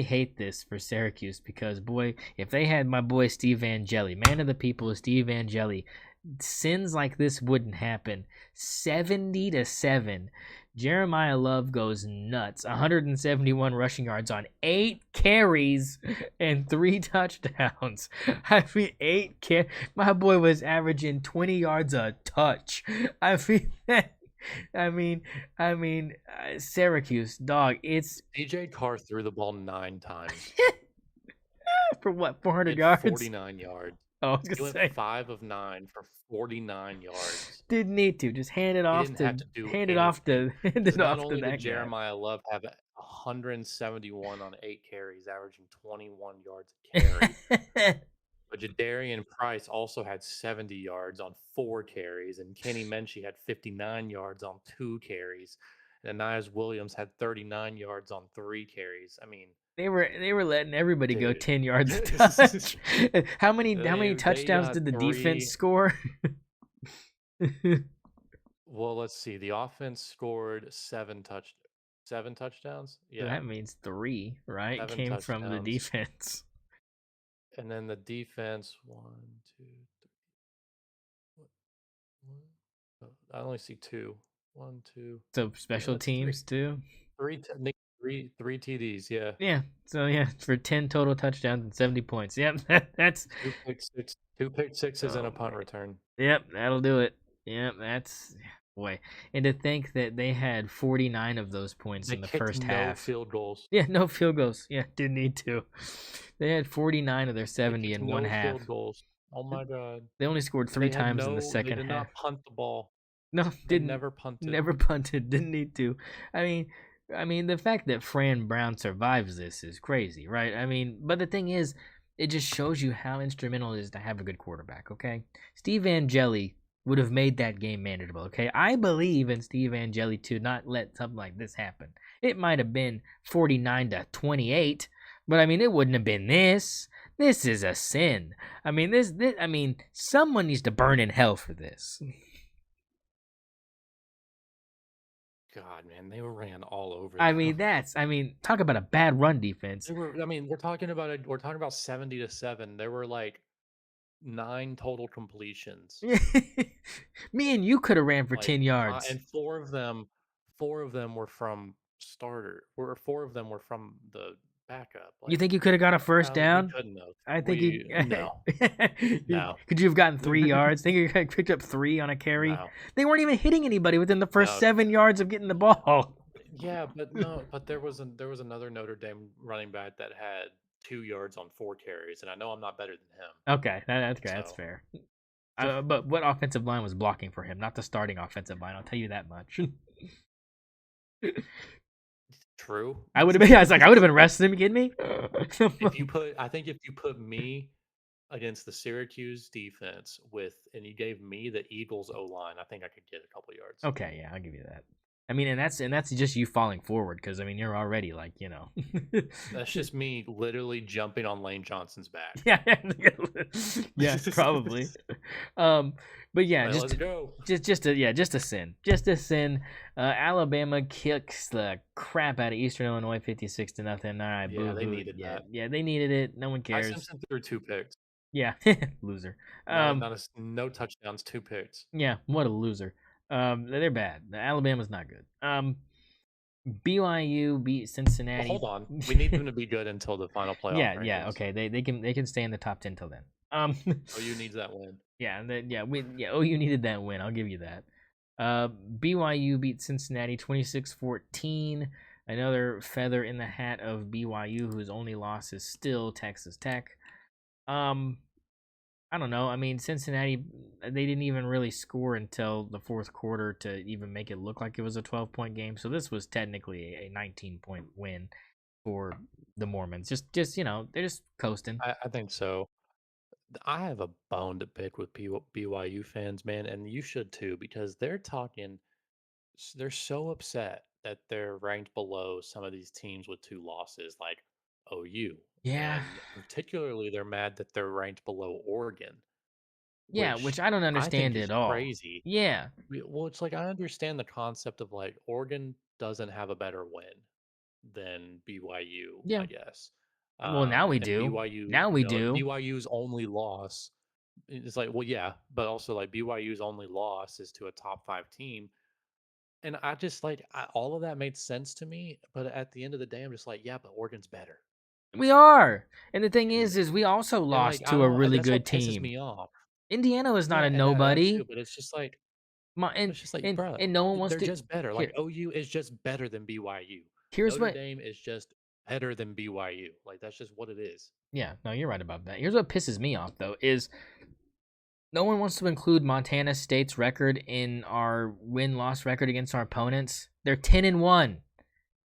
hate this for Syracuse because boy, if they had my boy Steve Angeli, man of the people, Steve Angeli, sins like this wouldn't happen. 70-7. Jeremiah Love goes nuts. 171 rushing yards on 8 carries and 3 touchdowns. I mean, my boy was averaging 20 yards a touch. I mean, I mean, Syracuse, dog. It's DJ Carr threw the ball 9 times. for what, He 400 had yards? 49 yards. Oh, I was He gonna went say, 5 of 9 for 49 yards. didn't need to. Just He didn't have to do hand it off anything. to hand Because it not off to only did that guy. Jeremiah Love have 171 on 8 carries, averaging 21 yards a carry, but Jadarian Price also had 70 yards on 4 carries, and Kenny Menchie had 59 yards on 2 carries, and Ananias Williams had 39 yards on 3 carries. I mean, They were letting everybody go dude, 10 yards a touch. How many they touchdowns got did the defense 3. score? Well, let's see. The offense scored 7 touchdowns. So Yeah, that means 3, right? 7 Came from the touchdowns. defense. And then the defense, one, two, three. I only see 2. 1, 2. So Yeah, special that's 3. teams too. 3 TDs. Yeah, Yeah. So yeah, for 10 total touchdowns and 70 points. Yep, that's 2 pick sixes and oh a punt man. return. Yep, that'll do it. Yep, that's boy. And to think that they had 49 of those points They in the kicked first no half. field goals. Yeah, no field goals. Yeah, didn't need to. They had 49 of their They 70 kicked in one no half. field goals. Oh my god. They only scored And 3 they had times in the no. They second did half. not punt the ball. No, They didn't. never punted. Never punted. Didn't need to. I mean, the fact that Fran Brown survives this is crazy, right? I mean, but the thing is, it just shows you how instrumental it is to have a good quarterback. Okay, Steve Angeli would have made that game manageable. Okay, I believe in Steve Angeli to not let something like this happen. It might have been 49-28, but I mean, it wouldn't have been this. This is a sin. I mean, this. I mean, someone needs to burn in hell for this. God, man, they ran all over I them. mean, talk about a bad run defense. They were. I mean, We're talking about 70-7. There were like 9 total completions. Me and you could have ran for Like 10 yards. and 4 of them were from starter. Or 4 of them were from the backup. You Like, think you could have got a first we down? couldn't have. I think We no, no, could you have gotten 3 yards? Think you could have picked up 3 on a carry? no, They weren't even hitting anybody within the first no. 7 yards of getting the ball. Yeah, but no, but there was another Notre Dame running back that had 2 yards on 4 carries, and I know I'm not better than him. Okay, that's So fair. But what offensive line was blocking for him? Not the starting offensive line. I'll tell you that much. true. I would have been. I was like, I would have been arrested. You kidding me? I think if you put me against the Syracuse defense and you gave me the Eagles O line, I think I could get a couple yards. Okay, yeah, I'll give you that. I mean, and that's just you falling forward because I mean you're already like That's just me literally jumping on Lane Johnson's back. yeah, yeah, probably. But yeah, Right, let's go. just a sin. Alabama kicks the crap out of Eastern Illinois, 56-0. All right, Yeah, boo they hoo. needed Yeah, that. yeah, they needed it. No one Ty cares. Simpson threw 2 picks. Yeah, loser. No touchdowns, 2 picks. Yeah, what a loser. They're bad. Alabama's not good. BYU beat Cincinnati. Well, hold on, we need them to be good until the final playoff. yeah, rankings. yeah, okay. They can stay in the top 10 till then. OU needs that win. Yeah, OU needed that win. I'll give you that. BYU beat Cincinnati 26-14. Another feather in the hat of BYU, whose only loss is still Texas Tech. I don't know. I mean, Cincinnati, they didn't even really score until the fourth quarter to even make it look like it was a 12-point game. So this was technically a 19-point win for the Mormons. Just they're just coasting. I think so. I have a bone to pick with BYU fans, man, and you should too, because they're so upset that they're ranked below some of these teams with 2 losses, like OU. Yeah. And particularly, they're mad that they're ranked below Oregon. Yeah, which I don't I think understand is at all. crazy. Yeah. Well, it's like I understand the concept of like Oregon doesn't have a better win than BYU, I Yeah. guess. Well, now we And do. BYU, Now we like do. BYU's only loss is like, well, yeah, but also like BYU's only loss is to a top 5 team. And I just like all of that made sense to me, but at the end of the day, I'm just like, yeah, but Oregon's better. We are. And the thing And is we also and like lost I to a don't really that's good what pisses team. me off. Indiana is not Yeah, a and that nobody. too, but it's just like My, and it's just like, and bro, and no one wants they're to. just better. Like Here, OU is just better than BYU. here's Notre what. Dame is just better than BYU. Like that's just what it is. Yeah, no, you're right about that. Here's what pisses me off though is no one wants to include Montana State's record in our win-loss record against our opponents. They're 10-1.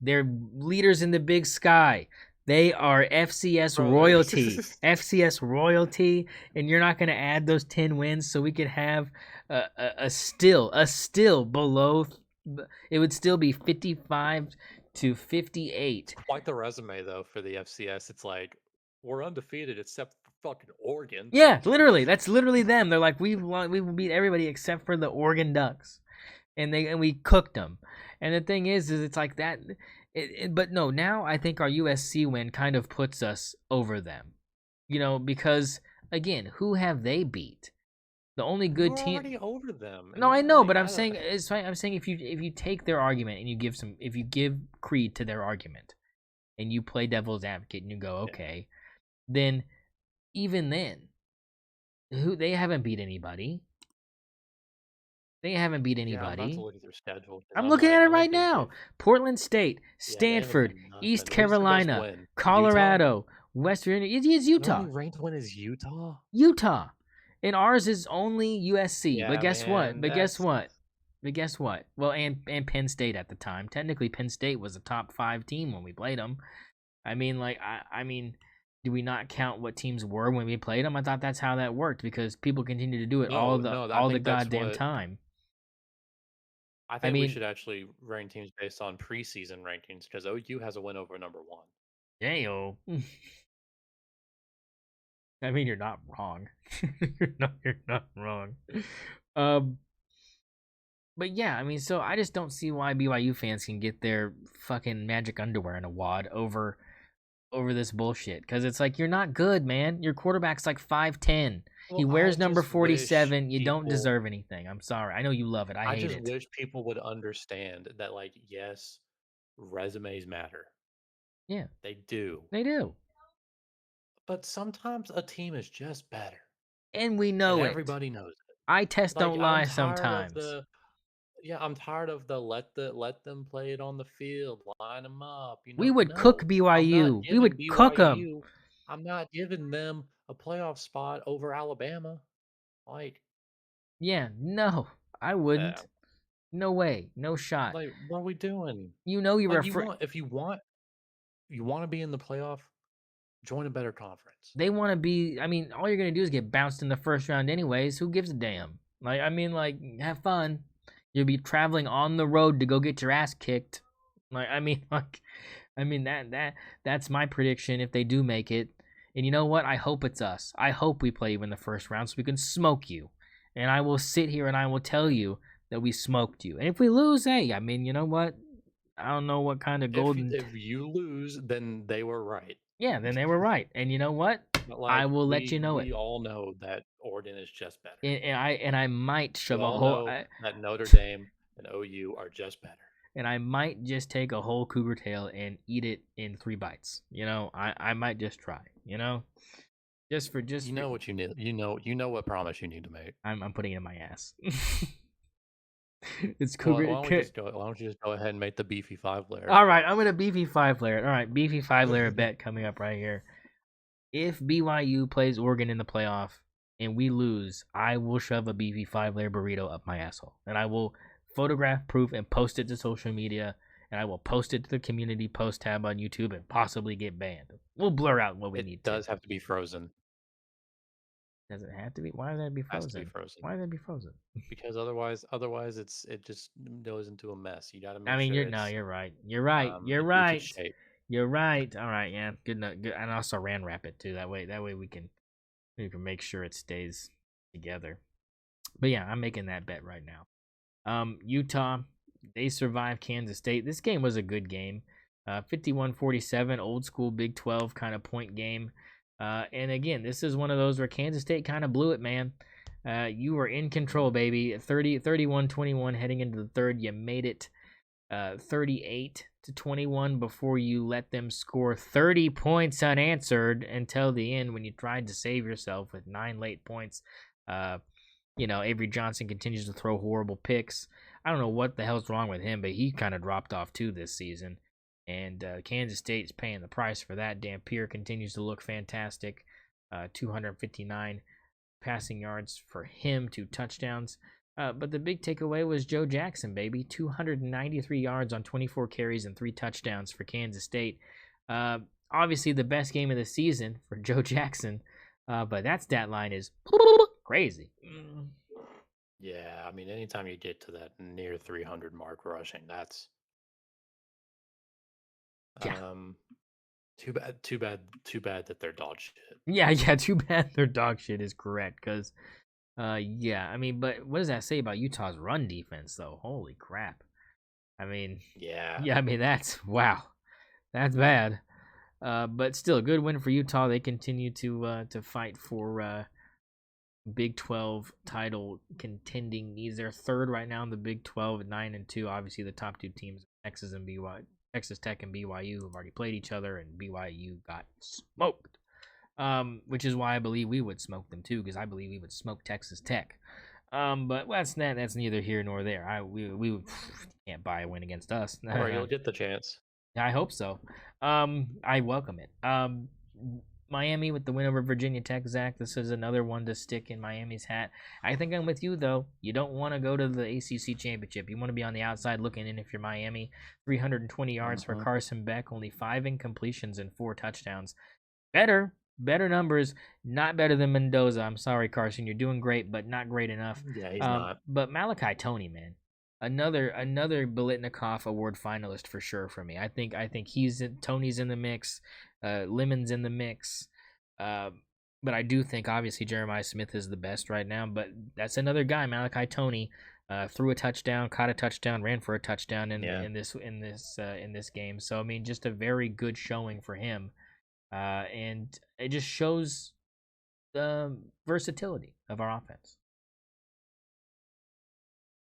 They're leaders in the Big Sky. They are FCS Bro, they're royalty. FCS royalty, and you're not going to add those 10 wins so we could have a still below. It would still be 55 to 58. quite the resume though for the FCS. It's like we're undefeated except for fucking Oregon. Yeah, literally. That's literally them. They're like, we beat everybody except for the Oregon Ducks. And we cooked them. And the thing is it's like that. But no, now I think our USC win kind of puts us over them. Because again, who have they beat? The only good We're team. already over them. No, And I that, know, like but I'm I don't saying if you take their argument and if you give creed to their argument, and you play devil's advocate and you go, yeah. okay, then even then, they haven't beat anybody. They haven't beat Yeah, I'm about to anybody. look at their schedule because I'm I'm looking like, at it I don't right think now. they've. Portland State, Yeah, they haven't Stanford, done East nothing. Who's their best Carolina, win? Utah. Colorado, West Virginia. It's Their only Utah. ranked win is Utah. Utah. And ours is only USC. But Yeah, guess what? man, But guess that's what? But guess what? Well, and Penn State at the time. Technically, Penn State was a top 5 team when we played them. I mean, like, I mean, do we not count what teams were when we played them? I thought that's how that worked because people continue to do it no, no. I all the think that's goddamn what time. I I think we mean, should actually rank teams based on preseason rankings because OU has a win over number one. damn. I mean, you're not wrong. You're not wrong. Um, but yeah, I mean, so I just don't see why BYU fans can get their fucking magic underwear in a wad over this bullshit. Because it's like you're not good, man. Your quarterback's like 5'10". He Well, wears I number just wish 47. You don't people. deserve anything. I'm sorry. I know you love it. I I hate just it. wish people would understand that, like, yes, resumes matter. Yeah, They do. they do, But sometimes a team is just better, and we and know it. everybody knows it. Eye test Like don't I'm lie tired of sometimes. the yeah, I'm tired of the let them play it on the field, line them up. We would cook No, I'm not BYU. We giving would cook them. BYU. I'm not giving them a playoff spot over Alabama. Like, Yeah, no, I uh, wouldn't. No way, no shot. like what are we doing? You know you were Like if you want to be in the playoff, join a better conference. they want to be. I mean, all you're gonna do is get bounced in the first round, anyways. Who gives a damn? Like, I mean, like, have fun. You'll be traveling on the road to go get your ass kicked. Like, I mean, like, I mean that's my prediction if they do make it. And you know what? I hope it's us. I hope we play you in the first round so we can smoke you. And I will sit here and I will tell you that we smoked you. And if we lose, hey, I mean, you know what? I don't know what kind of golden. If you lose, then they were right. Yeah, then they were right. And you know what? But I like will let you know it. we all know that Oregon is just better. And I might We shove a all whole know that Notre Dame and OU are just better. and I might just take a whole cougar tail and eat it in 3 bites. I might just try. Just for You know what you need. You know what promise you need to make. I'm putting it in my ass. It's Well, cougar. why don't you just go ahead and make the beefy 5 layer? All right, I'm gonna beefy 5 layer. All right, beefy 5 layer bet coming up right here. If BYU plays Oregon in the playoff and we lose, I will shove a beefy 5 layer burrito up my asshole, and I will photograph proof and post it to social media, and I will post it to the community post tab on YouTube and possibly get banned. We'll blur out what we need. It does have to be frozen. Does it have to be? Why does that be It has to be frozen? frozen. Why does that be frozen? Because otherwise it just goes into a mess. You got to make I mean, sure you're right. You're right. You're in right. Reese's shape. You're right. All right, yeah, good. And also ran wrap it too. That way we can make sure it stays together. But yeah, I'm making that bet right now. Utah, they survived Kansas State. This game was a good game. 51-47, old school Big 12 kind of point game. And again, this is one of those where Kansas State kind of blew it, man. You were in control, baby. 31-21 heading into the third. You made it 38-21 before you let them score 30 points unanswered until the end when you tried to save yourself with 9 late points. Avery Johnson continues to throw horrible picks. I don't know what the hell's wrong with him, but he kind of dropped off too this season. And Kansas State is paying the price for that. Dampier continues to look fantastic. 259 passing yards for him, 2 touchdowns. But the big takeaway was Joe Jackson, baby. 293 yards on 24 carries and 3 touchdowns for Kansas State. Obviously the best game of the season for Joe Jackson. But that stat line is crazy. Yeah, I mean, anytime you get to that near 300 mark rushing, that's too bad that they're dog shit. Yeah, too bad their dog shit is correct, because I mean, but what does that say about Utah's run defense though? Holy crap. I mean, I mean, that's wow. That's bad. But still a good win for Utah. They continue to fight for Big 12 title contending needs. They're third right now in the Big 12 at 9-2. Obviously, the top 2 teams, Texas Tech and BYU, have already played each other, and BYU got smoked. Which is why I believe we would smoke them too, because I believe we would smoke Texas Tech. But that's neither here nor there. We can't buy a win against us. Or you'll get the chance. I hope so. I welcome it. Miami with the win over Virginia Tech, Zach. This is another one to stick in Miami's hat. I think I'm with you, though. You don't want to go to the ACC Championship. You want to be on the outside looking in if you're Miami. 320 yards for Carson Beck, only 5 incompletions and 4 touchdowns. Better numbers, not better than Mendoza. I'm sorry, Carson. You're doing great, but not great enough. Yeah, he's not. But Malachi Toney, man. Another Biletnikoff Award finalist for sure for me. I think Tony's in the mix, Lemon's in the mix, but I do think obviously Jeremiah Smith is the best right now. But that's another guy, Malachi Toney, threw a touchdown, caught a touchdown, ran for a touchdown in this game. So I mean, just a very good showing for him, and it just shows the versatility of our offense.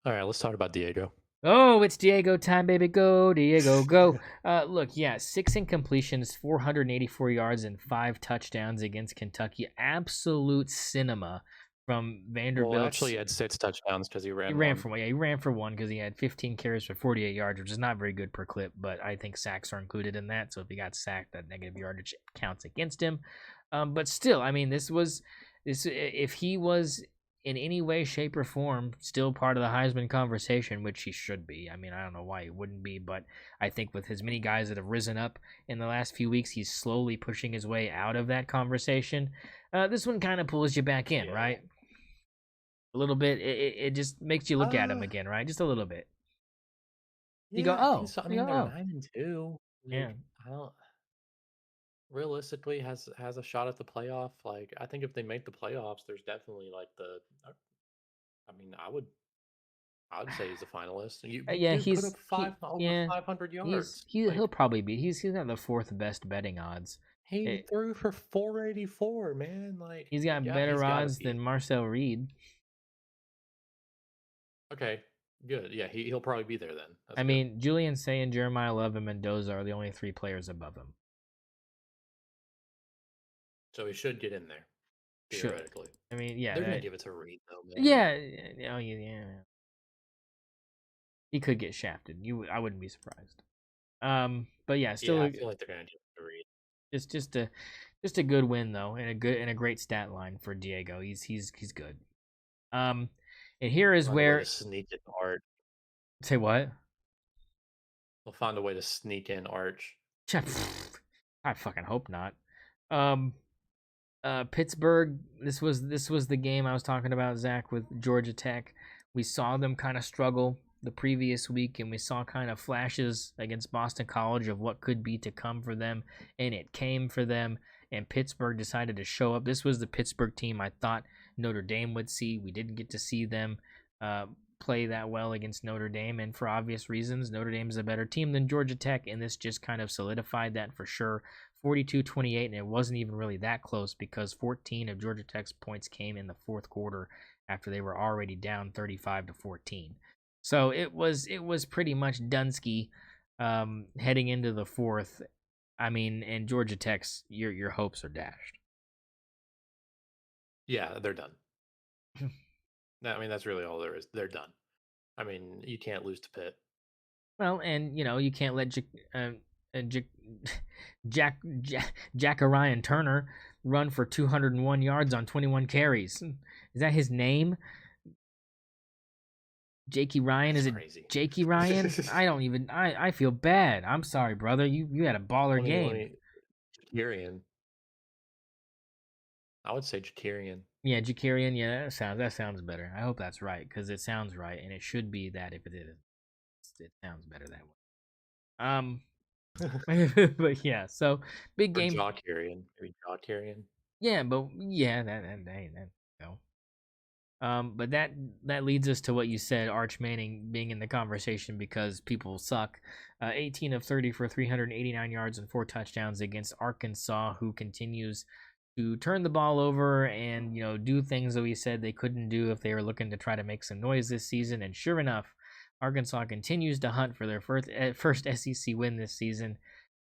All right, let's talk about Diego. Oh, it's Diego time, baby. Go, Diego, go. Look, 6 incompletions, 484 yards, and 5 touchdowns against Kentucky. Absolute cinema from Vanderbilt. Well, actually, he had 6 touchdowns because he ran for one. Yeah, he ran for one because he had 15 carries for 48 yards, which is not very good per clip, but I think sacks are included in that. So if he got sacked, that negative yardage counts against him. But still, I mean, if he was in any way, shape, or form still part of the Heisman conversation, which he should be. I mean, I don't know why he wouldn't be, but I think with as many guys that have risen up in the last few weeks, he's slowly pushing his way out of that conversation. This one kind of pulls you back in, right? A little bit. It just makes you look at him again, right? Just a little bit. You go, oh. So. I mean, they're 9-2. Yeah. I don't... Realistically has a shot at the playoff. Like, I think if they make the playoffs, there's definitely like I mean, I would say he's a finalist. He's put up over 500 yards. He'll probably be. He's got the 4th best betting odds. He threw for 484, man. Like, he's got better odds than Marcel Reed. Okay, good. Yeah, he'll probably be there then. I mean, Julian Say and Jeremiah Love and Mendoza are the only 3 players above him. So he should get in there, theoretically. I mean, yeah. They're going to give it to Reed, though, man. Yeah. Oh, yeah. He could get shafted. I wouldn't be surprised. But yeah, still. Yeah, I feel like they're going to give it to Reed. It's just a good win though, and a great stat line for Diego. He's good. And here is where sneak in Arch. Say what? We'll find a way to sneak in Arch. I fucking hope not. Pittsburgh. This was the game I was talking about, Zach, with Georgia Tech. We saw them kind of struggle the previous week, and we saw kind of flashes against Boston College of what could be to come for them, and it came for them. and Pittsburgh decided to show up. This was the Pittsburgh team I thought Notre Dame would see. We didn't get to see them play that well against Notre Dame, and for obvious reasons, Notre Dame is a better team than Georgia Tech, and this just kind of solidified that for sure. 42-28, and it wasn't even really that close because 14 of Georgia Tech's points came in the fourth quarter after they were already down 35-14. So it was pretty much Dunsky heading into the fourth. I mean, and Georgia Tech's your hopes are dashed. Yeah, they're done. I mean, that's really all there is. They're done. I mean, you can't lose to Pitt. Well, and you can't let Jack Ryan Turner run for 201 yards on 21 carries. Is that his name? Jakey Ryan? That's Is it crazy. Jakey Ryan? I don't even. I feel bad. I'm sorry, brother. You had a baller game. Jakarian. I would say Jakarian. Yeah, Jakarian. Yeah, that sounds better. I hope that's right because it sounds right, and it should be that if it isn't. It sounds better that way. But yeah, so big Or game. Jakarian. Maybe Jakarian. Yeah, but yeah, that no. But that leads us to what you said, Arch Manning being in the conversation because people suck. 18 of 30 for 389 yards and 4 touchdowns against Arkansas, who continues to turn the ball over and do things that we said they couldn't do if they were looking to try to make some noise this season. And sure enough, Arkansas continues to hunt for their first SEC win this season.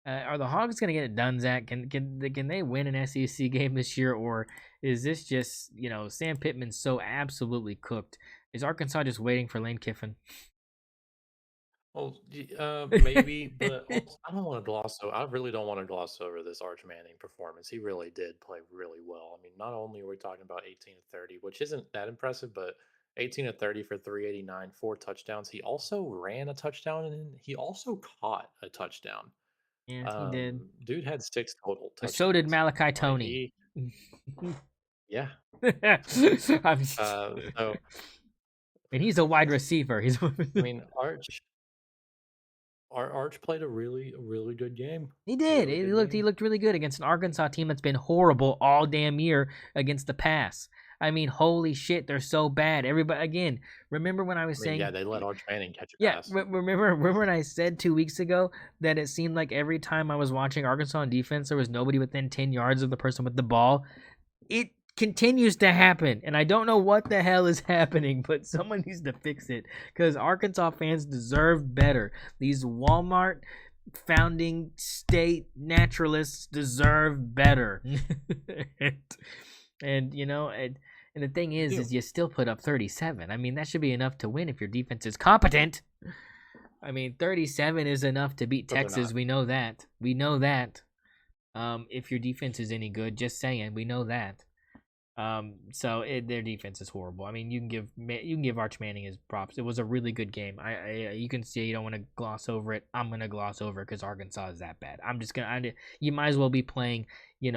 Are the Hogs going to get it done, Zach? Can they win an SEC game this year, or is this just Sam Pittman's so absolutely cooked? Is Arkansas just waiting for Lane Kiffin? Well, maybe, but also, I don't want to gloss over. I really don't want to gloss over this Arch Manning performance. He really did play really well. I mean, not only are we talking about 18 to 30, which isn't that impressive, but 18 to 30 for 389, 4 touchdowns. He also ran a touchdown and he also caught a touchdown. Yeah, he did. Dude had 6 total But touchdowns. so did Malachi Like Tony. yeah. So, and he's a wide receiver. I mean, Arch played a really good game. He did. He looked really good against an Arkansas team that's been horrible all damn year against the pass. I mean, holy shit, they're so bad. Everybody, again, remember when I was saying, yeah, they let Arch Manning catch a pass. Remember when I said 2 weeks ago that it seemed like every time I was watching Arkansas on defense, there was nobody within 10 yards of the person with the ball. It continues to happen, and I don't know what the hell is happening, but someone needs to fix it because Arkansas fans deserve better. These Walmart founding state naturalists deserve better. and the thing is you still put up 37. I mean, that should be enough to win if your defense is competent. I mean, 37 is enough to beat Texas. We know that. If your defense is any good, just saying, we know that. Their defense is horrible. I mean, you can give Arch Manning his props. It was a really good game. You can see you don't want to gloss over it. I'm gonna gloss over it because Arkansas is that bad. You might as well be playing. You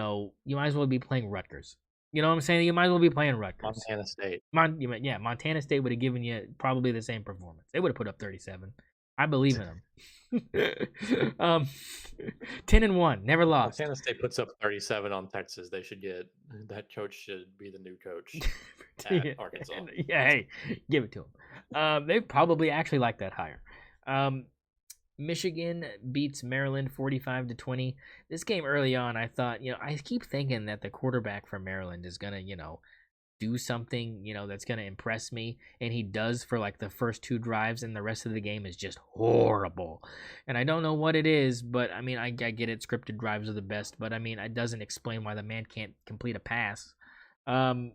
might as well be playing Rutgers. You know what I'm saying? You might as well be playing Rutgers. Montana State. Montana State would have given you probably the same performance. They would have put up 37. I believe in them. 10-1, never lost. Montana State puts up 37 on Texas. They should get that coach should be the new coach at Arkansas. Yeah, hey, give it to them. They probably actually like that hire. Michigan beats Maryland 45-20. This game early on, I thought, I keep thinking that the quarterback for Maryland is gonna, do something, that's gonna impress me, and he does for like the first 2 drives, and the rest of the game is just horrible. And I don't know what it is, but I mean, I get it. Scripted drives are the best, but I mean, it doesn't explain why the man can't complete a pass. And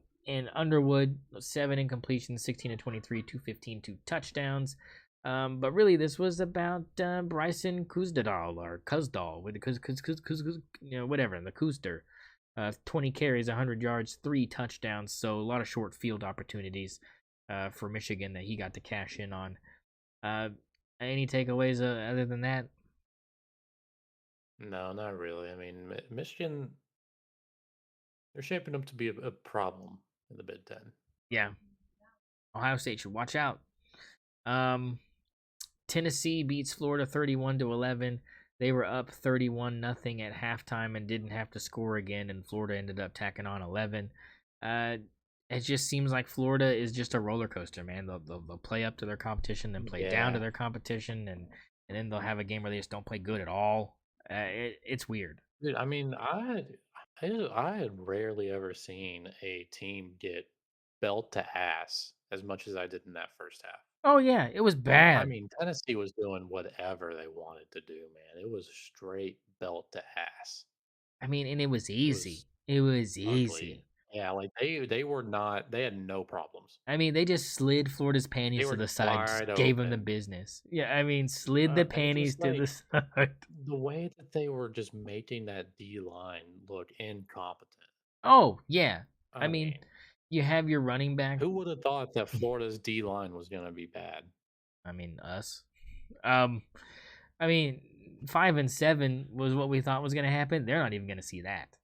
Underwood 7 incompletions, 16-23, 215, 2 touchdowns. But really, this was about Bryson Kuzdal or Kuzdal with the whatever, the Kuster. 20 carries, 100 yards, 3 touchdowns. So a lot of short field opportunities for Michigan that he got to cash in on. Any takeaways other than that? No, not really. I mean, Michigan, they're shaping up to be a problem in the Big Ten. Yeah. Ohio State should watch out. Tennessee beats Florida 31-11. They were up 31-0 at halftime and didn't have to score again, and Florida ended up tacking on 11. It just seems like Florida is just a roller coaster, man. They'll play up to their competition, then play down to Yeah. their competition, and then they'll have a game where they just don't play good at all. It's weird. Dude, I mean, I had rarely ever seen a team get belt to ass as much as I did in that first half. Oh yeah, it was I bad. mean, Tennessee was doing whatever they wanted to do, man. It was straight belt to ass. I mean, and it was It was easy. It was ugly. easy. Yeah, like they were not. They had no problems. I mean, they just slid Florida's They panties to were the just side, just wide gave them the open. business. Yeah, I mean, slid the And panties just to the like side. the way that they were just making that D line look incompetent. Oh yeah, I I mean, mean, you have your running back. who would have thought that Florida's D line was going to be bad? I mean, us. Um, I mean, 5-7 was what we thought was going to happen. They're not even going to see that.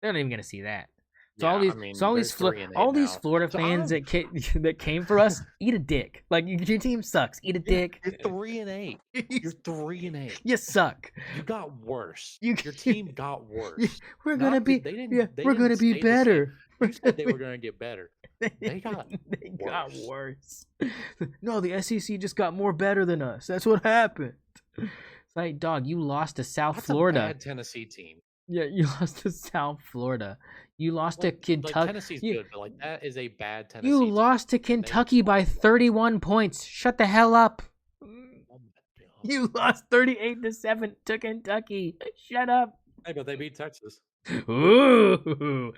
They're not even going to see that. So Yeah, I mean, they're 3-8 all these now. Florida fans that came for us, eat a dick. Like your team sucks. Eat a Yeah, dick. you're 3-8. You're 3-8. You suck. You got worse. You, Your team got worse. we're gonna Not be that they yeah, didn't. They we're gonna didn't be stay the same. better. You said they were going to get better. They got They got worse. worse. No, the SEC just got more better than us. That's what happened. It's like, dog, you lost to South That's Florida. a bad Tennessee team. Yeah, you lost to South Florida. You lost to Like Kentucky. Tennessee's good, but like that is a bad Tennessee You team. lost to Kentucky by 31 points. Shut the hell up. Oh my God. You lost 38-7 to Kentucky. Shut up. Hey, but they beat Texas. Ooh.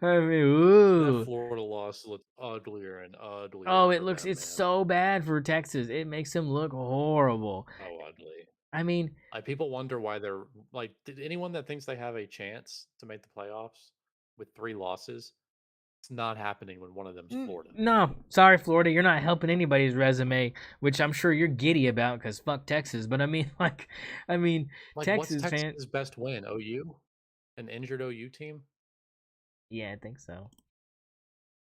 I mean, ooh. That Florida loss looked uglier and uglier. Oh, for them, it's man. so bad for Texas. It makes them look horrible. So ugly. I mean, Like people wonder why they're like. Did anyone that thinks they have a chance to make the playoffs with 3 losses? It's not happening when one of them's Florida. no, sorry, Florida, you're not helping anybody's resume, which I'm sure you're giddy about because fuck Texas. But I mean, Like, Texas what's fan. Texas' best win? OU, an injured OU team. Yeah, I think so.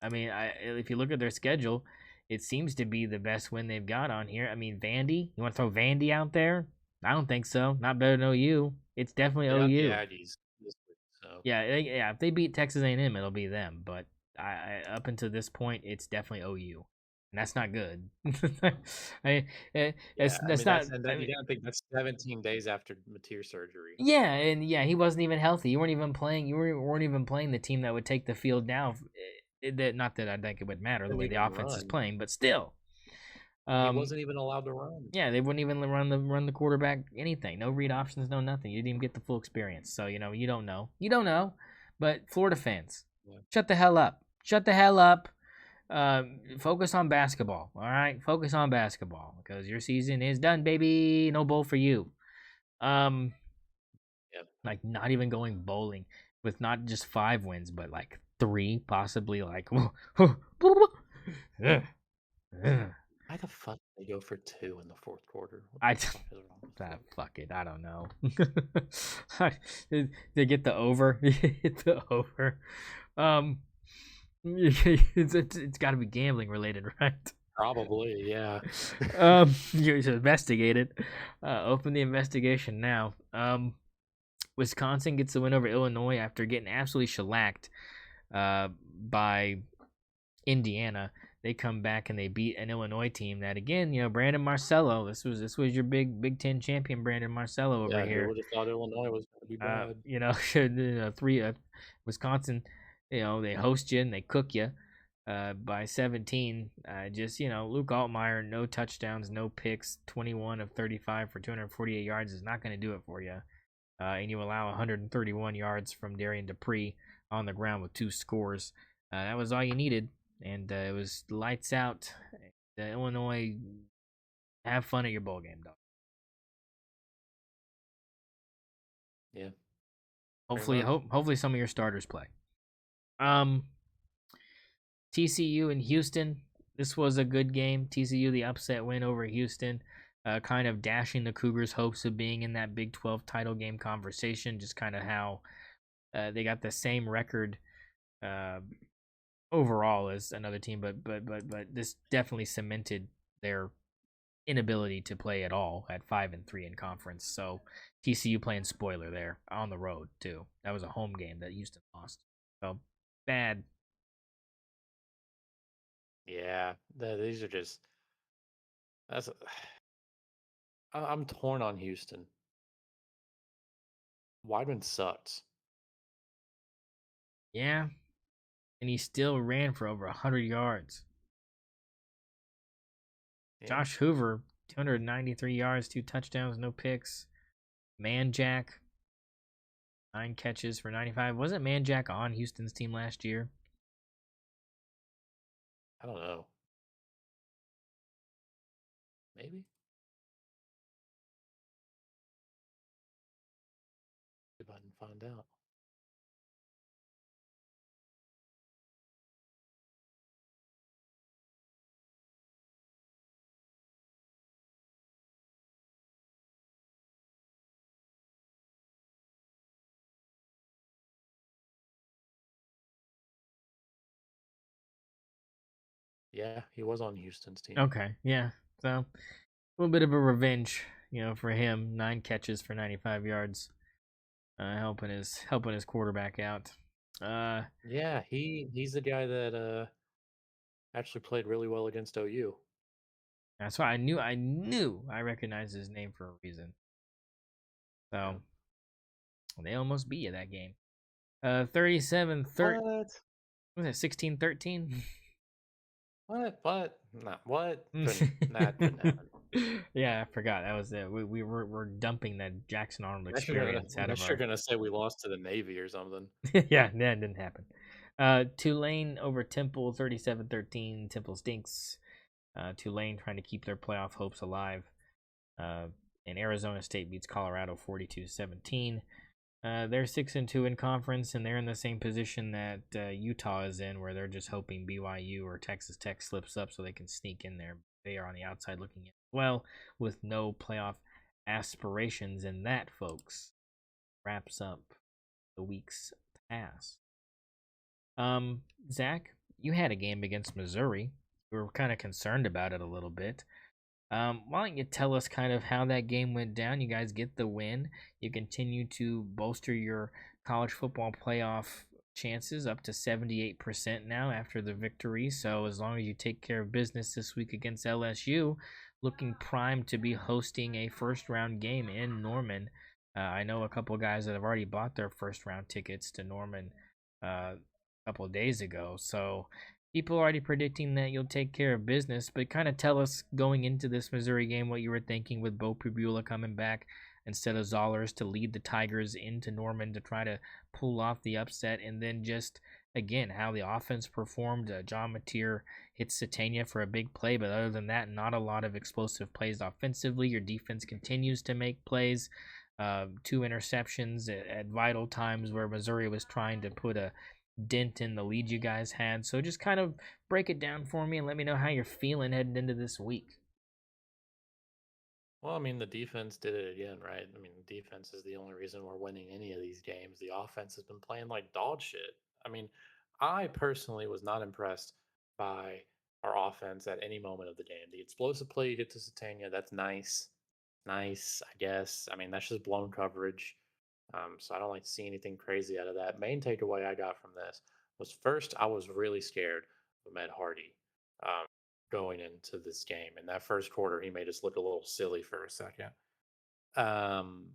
I mean, if you look at their schedule, it seems to be the best win they've got on here. I mean, Vandy. You want to throw Vandy out there? I don't think so. Not better than OU. It's definitely They got the OU. Aggies this week, so Yeah. If they beat Texas A&M, it'll be them. But up until this point, it's definitely OU, and that's not good. I, yeah. that's not. And then you gotta think that's 17 days after Mateer surgery. Yeah, and yeah, he wasn't even healthy. You weren't even playing. Weren't even playing the team that would take the field now. Not that I think it would matter the way the offense is playing, but still. He wasn't even allowed to run. Yeah, they wouldn't even run the quarterback anything. No read options, no nothing. You didn't even get the full experience. So, you don't know. You don't know. But Florida fans, shut the hell up. Shut the hell up. Focus on basketball. All right? Focus on basketball because your season is done, baby. No bowl for you. Like not even going bowling with not just 5 wins, but like 3, possibly like Why the fuck did they go for 2 in the fourth quarter? What the fuck is wrong with them? Fuck it, I don't know. They get the over. Hit the over. It's got to be gambling related, right? Probably, yeah. You should investigate it. Open the investigation now. Wisconsin gets the win over Illinois after getting absolutely shellacked by Indiana. They come back and they beat an Illinois team that, again, Brandon Marcello. This was your Big Ten champion, Brandon Marcello over here. Who would have thought Illinois was going to be bad? Wisconsin, they host you and they cook you by 17. Luke Altmaier, no touchdowns, no picks, 21 of 35 for 248 yards is not going to do it for you. And you allow 131 yards from Darian Dupree on the ground with 2 scores. That was all you needed, and it was lights out. Illinois, have fun at your bowl game, dog. Yeah. Hopefully some of your starters play. TCU and Houston. This was a good game. TCU, the upset win over Houston. Kind of dashing the Cougars' hopes of being in that Big 12 title game conversation. Just kind of how they got the same record overall as another team, but this definitely cemented their inability to play at all at 5-3 in conference. So TCU playing spoiler there on the road too. That was a home game that Houston lost. So bad. Yeah, these are just that's. I'm torn on Houston. Weidman sucks. Yeah, and he still ran for over 100 yards. Yeah, Josh Hoover, 293 yards, 2 touchdowns, no picks. Manjack, 9 catches for 95. Wasn't Manjack on Houston's team last year? I don't know. Maybe. If I can find out. Yeah, he was on Houston's team. Okay, yeah. So a little bit of a revenge, for him. 9 catches for 95 yards, helping his quarterback out. Yeah, he's the guy that actually played really well against OU. That's why I recognized his name for a reason. Yeah. So they almost beat you that game. 37 13. What? Was it 16-13? What? Nah, what? Couldn't happen. Yeah, I forgot. That was it. We're dumping that Jackson Arnold experience out of Unless you're our. gonna say we lost to the Navy or something. Yeah, that didn't happen. Tulane over Temple 37-13. Temple stinks. Tulane trying to keep their playoff hopes alive. Uh, and Arizona State beats Colorado 42-17. They're 6-2 in conference, and they're in the same position that Utah is in, where they're just hoping BYU or Texas Tech slips up so they can sneak in there. They are on the outside looking in as well, with no playoff aspirations. And that, folks, wraps up the week's pass. Zach, you had a game against Missouri. We were kind of concerned about it a little bit. Why don't you tell us kind of how that game went down? You guys get the win. You continue to bolster your college football playoff chances up to 78% now after the victory. So as long as you take care of business this week against LSU, looking primed to be hosting a first round game in Norman. I know a couple of guys that have already bought their first round tickets to Norman a couple of days ago. So people are already predicting that you'll take care of business, but kind of tell us going into this Missouri game what you were thinking with Bo Pribula coming back instead of Zollers to lead the Tigers into Norman to try to pull off the upset, and then just again how the offense performed. John Mateer hits St0ner for a big play, but other than that, not a lot of explosive plays offensively. Your defense continues to make plays. 2 interceptions at vital times where Missouri was trying to put a dent in the lead you guys had. So just kind of break it down for me and let me know how you're feeling heading into this week. Well, I mean, the defense did it again, right? I mean, the defense is the only reason we're winning any of these games. The offense has been playing like dog shit. I mean, I personally was not impressed by our offense at any moment of the game. The explosive play you get to Satania, that's nice. Nice, I guess. I mean, that's just blown coverage. So I don't like to see anything crazy out of that. Main takeaway I got from this was first, I was really scared of Matt Hardy. Um, Going into this game. In that first quarter, he made us look a little silly for a second. Um,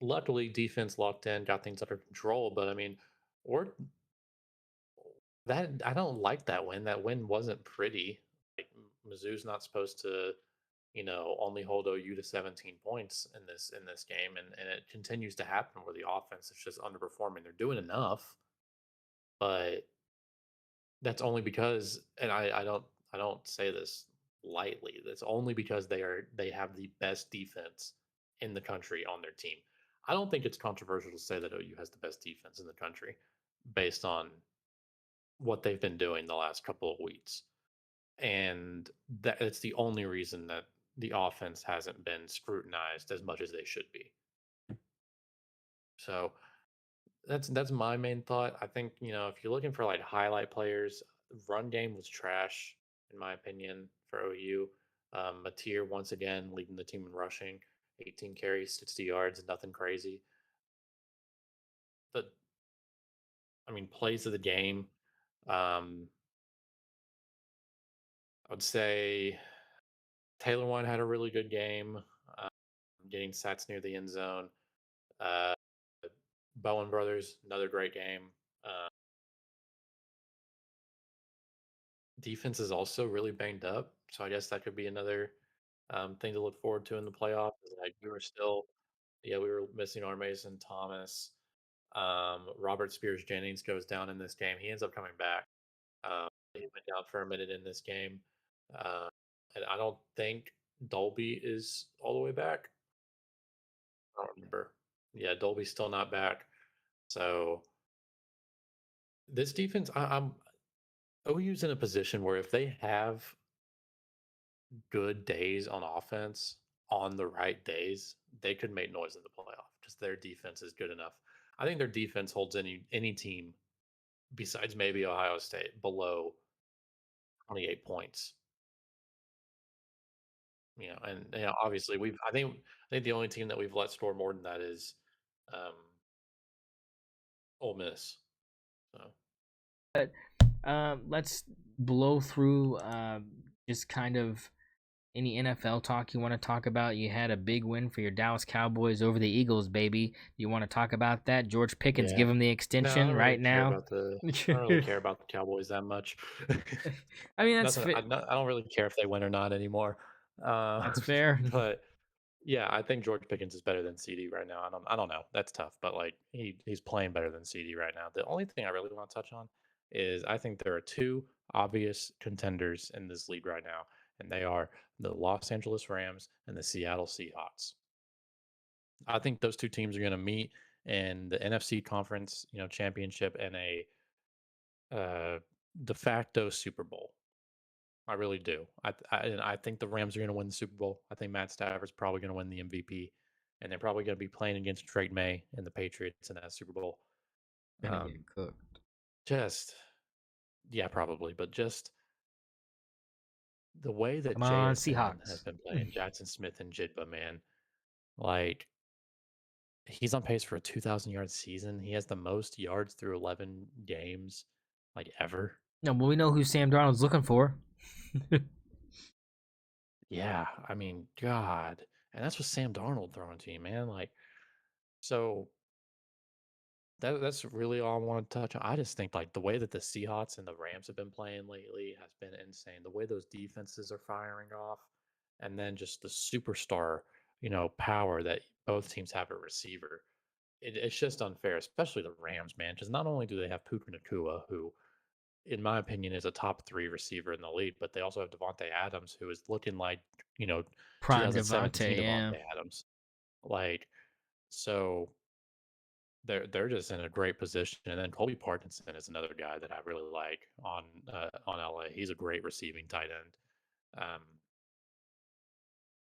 Luckily, defense locked in, got things under control. But I mean, we're that I don't like that win. That win wasn't pretty. Like Mizzou's not supposed to, only hold OU to 17 points in this game, and it continues to happen where the offense is just underperforming. They're doing enough, but that's only because, and I don't say this lightly. That's only because they have the best defense in the country on their team. I don't think it's controversial to say that OU has the best defense in the country based on what they've been doing the last couple of weeks. And it's the only reason that the offense hasn't been scrutinized as much as they should be. So that's my main thought. I think, if you're looking for like highlight players, run game was trash in my opinion for OU. Mateer once again leading the team in rushing, 18 carries, 60 yards, nothing crazy. But I mean, plays of the game. Um, I would say Taylor One had a really good game, getting sats near the end zone. Uh, Bowen brothers, another great game. Uh, Defense is also really banged up, so I guess that could be another thing to look forward to in the playoffs. Like we were missing our Mason Thomas. Robert Spears Jennings goes down in this game. He ends up coming back. He went down for a minute in this game, uh, and I don't think Dolby is all the way back. I don't remember. Yeah, Dolby's still not back. So this defense, I'm OU's in a position where if they have good days on offense on the right days, they could make noise in the playoff. Just their defense is good enough. I think their defense holds any team besides maybe Ohio State below 28 points. And obviously I think the only team that we've let score more than that is um Ole Miss. So Let's blow through just kind of any NFL talk you want to talk about. You had a big win for your Dallas Cowboys over the Eagles, baby. You want to talk about that? George Pickens, yeah. give him the No, I extension don't right really care now. about I don't really care about the Cowboys that much. I mean, Nothing. I don't really care if they win or not anymore. that's fair. But yeah, I think George Pickens is better than CD right now. I don't know. That's tough, but like he's playing better than CD right now. The only thing I really want to touch on is I think there are two obvious contenders in this league right now, and they are the Los Angeles Rams and the Seattle Seahawks. I think those two teams are going to meet in the NFC conference, championship and a uh, de facto Super Bowl. I really do. And I think the Rams are going to win the Super Bowl. I think Matt Stafford's probably going to win the MVP, and they're probably going to be playing against Drake May and the Patriots in that Super Bowl. Gonna get Um, cooked. just yeah, probably, but just the way that Come on, JSN has Seahawks. been playing, Jackson Smith and Jigba, man, like he's on pace for a 2,000-yard season. He has the most yards through 11 games, like ever. No, but we know who Sam Darnold's looking for. Yeah, I mean, God, and that's what Sam Darnold throwing to you, man. Like, so that's really all I want to touch on. I just think like the way that the Seahawks and the Rams have been playing lately has been insane. The way those defenses are firing off, and then just the superstar, power that both teams have at receiver. It's just unfair, especially the Rams, man. Because not only do they have Puka Nakua, who, in my opinion, is a top 3 receiver in the league, but they also have Devontae Adams, who is looking like you know Prime Devontae, 2017 yeah. Devontae Adams. Like, so they're just in a great position. And then Colby Parkinson is another guy that I really like on LA. He's a great receiving tight end. Um,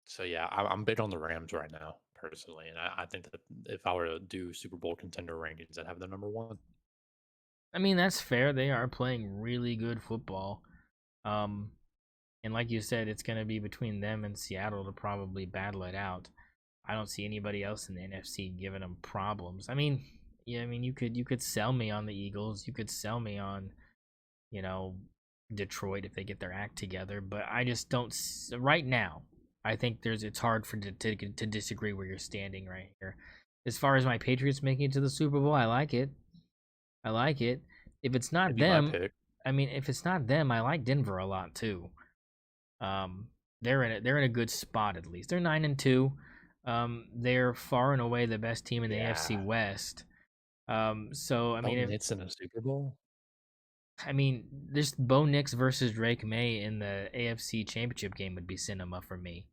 so yeah, I'm big on the Rams right now personally, and I think that if I were to do Super Bowl contender rankings, I'd have them number one. I mean, that's fair. They are playing really good football. Um, and like you said, it's going to be between them and Seattle to probably battle it out. I don't see anybody else in the NFC giving them problems. I mean, yeah, I mean you could sell me on the Eagles. You could sell me on, you know, Detroit if they get their act together, but I just don't right now. I think it's hard to disagree where you're standing right here. As far as my Patriots making it to the Super Bowl, I like it. I like it. If it's It'd not be my them, pick. I mean, if it's not them, I like Denver a lot too. Um, they're in a good spot at least. They're 9-2. They're far and away the best team in the AFC Yeah, West. So Bo Nix in a Super Bowl. I mean, this Bo Nix versus Drake May in the AFC Championship game would be cinema for me.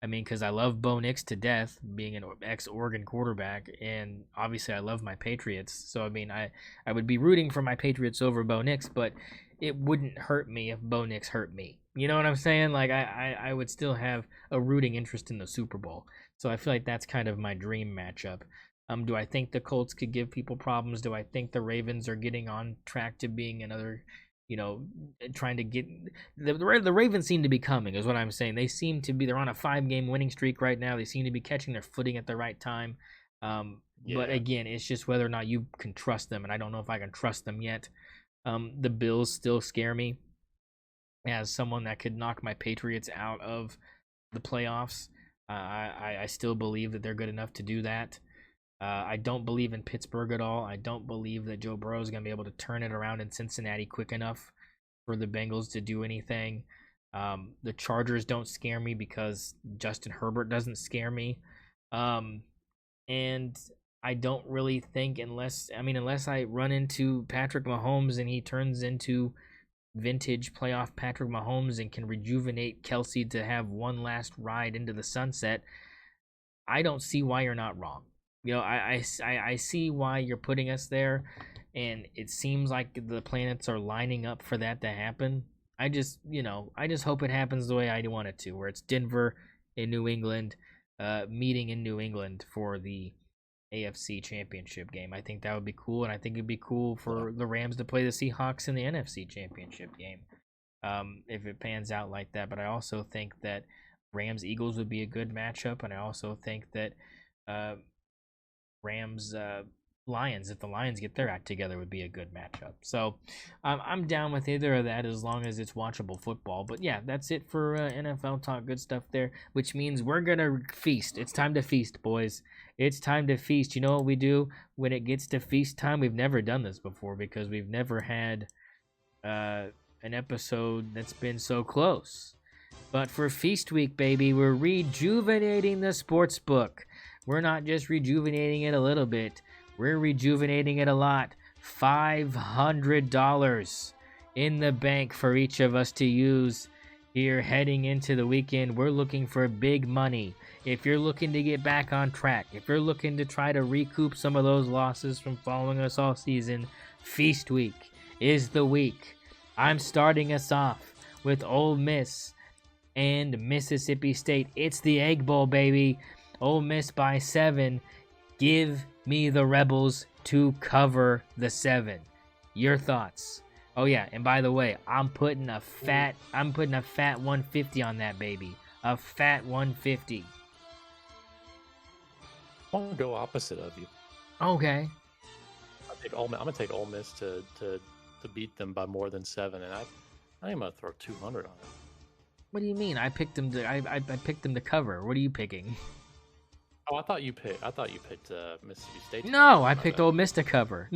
I mean, because I love Bo Nix to death, being an ex-Oregon quarterback, and obviously I love my Patriots. So I mean, I would be rooting for my Patriots over Bo Nix, but it wouldn't hurt me if Bo Nix hurt me. You know what I'm saying? Like I would still have a rooting interest in the Super Bowl. So I feel like that's kind of my dream matchup. Do I think the Colts could give people problems? Do I think the Ravens are getting on track to being another trying to get the Ravens seem to be coming, is what I'm saying. They're on a 5-game winning streak right now. They seem to be catching their footing at the right time. But again, it's just whether or not you can trust them, and I don't know if I can trust them yet. The Bills still scare me as someone that could knock my Patriots out of the playoffs. I still believe that they're good enough to do that. I don't believe in Pittsburgh at all. I don't believe that Joe Burrow is going to be able to turn it around in Cincinnati quick enough for the Bengals to do anything. The Chargers don't scare me because Justin Herbert doesn't scare me. And I don't really think unless I run into Patrick Mahomes and he turns into vintage playoff Patrick Mahomes and can rejuvenate Kelsey to have one last ride into the sunset, I don't see why you're not wrong. I see why you're putting us there, and it seems like the planets are lining up for that to happen. I just hope it happens the way I want it to, where it's Denver and New England meeting in New England for the AFC Championship game. I think that would be cool, and I think it'd be cool for the Rams to play the Seahawks in the NFC Championship game if it pans out like that. But I also think that Rams-Eagles would be a good matchup, and I also think that Rams-Lions, if the Lions get their act together, would be a good matchup. So I'm down with either of that as long as it's watchable football. But yeah, that's it for NFL talk. Good stuff there, which means we're going to feast. It's time to feast, boys. It's time to feast. You know what we do when it gets to feast time? We've never done this before because we've never had an episode that's been so close. But for Feast Week, baby, we're rejuvenating the sports book. We're not just rejuvenating it a little bit. We're rejuvenating it a lot. $500 in the bank for each of us to use here heading into the weekend. We're looking for big money. If you're looking to get back on track, if you're looking to try to recoup some of those losses from following us all season, Feast Week is the week. I'm starting us off with Ole Miss and Mississippi State. It's the Egg Bowl, baby. Ole Miss by 7. Give me the Rebels to cover the 7. Your thoughts? Oh yeah, and by the way, I'm putting a fat 150 on that baby. A fat 150. I want to go opposite of you. Okay. I'm gonna take Ole Miss to beat them by more than 7, and I'm gonna throw 200 on it. What do you mean? I picked them to I picked them to cover. What are you picking? Oh, I thought you picked Mississippi State. No, I picked Ole Miss to cover.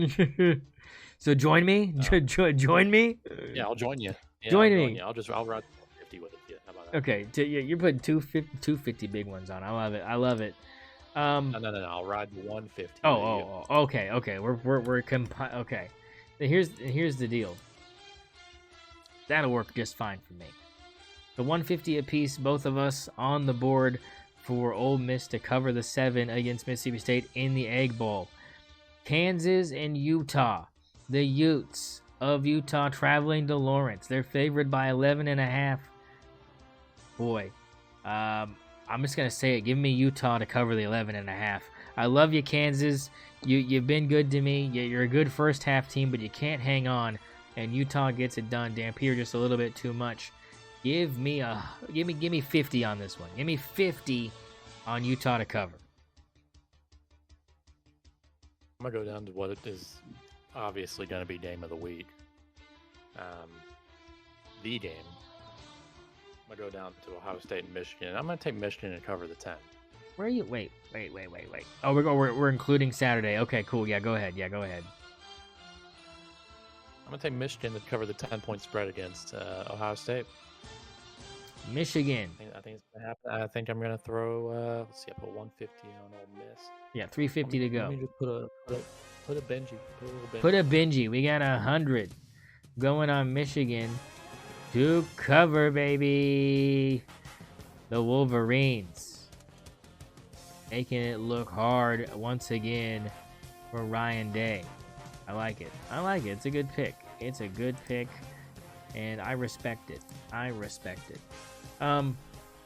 So join me. Join me. Yeah, I'll join you. Yeah, join me. I'll ride 50 with it. Yeah, how about that? Okay, you're putting 250 big ones on. I love it. No. I'll ride the 150. Okay. Okay. Here's the deal. That'll work just fine for me. The 150 apiece, both of us on the board for Ole Miss to cover the 7 against Mississippi State in the Egg Bowl. Kansas and Utah. The Utes of Utah traveling to Lawrence. They're favored by 11.5. Boy, I'm just going to say it. Give me Utah to cover the 11.5. I love you, Kansas. You've been good to me. You're a good first half team, but you can't hang on. And Utah gets it done. Dampier just a little bit too much. Give me 50 on this one. Give me 50 on Utah to cover. I'm gonna go down to what it is obviously going to be game of the week. The game. I'm gonna go down to Ohio State and Michigan. I'm gonna take Michigan to cover the 10. Where are you? Wait. Oh, we're including Saturday. Okay, cool. Yeah, go ahead. I'm gonna take Michigan to cover the 10-point spread against Ohio State. Michigan. I think it's gonna happen. I think I'm gonna throw. Let's see. I put 150 on Ole Miss. Yeah, 350 to go. Let me just put a Benji. Put a Benji. We got 100 going on Michigan to cover, baby. The Wolverines making it look hard once again for Ryan Day. I like it. It's a good pick. And I respect it.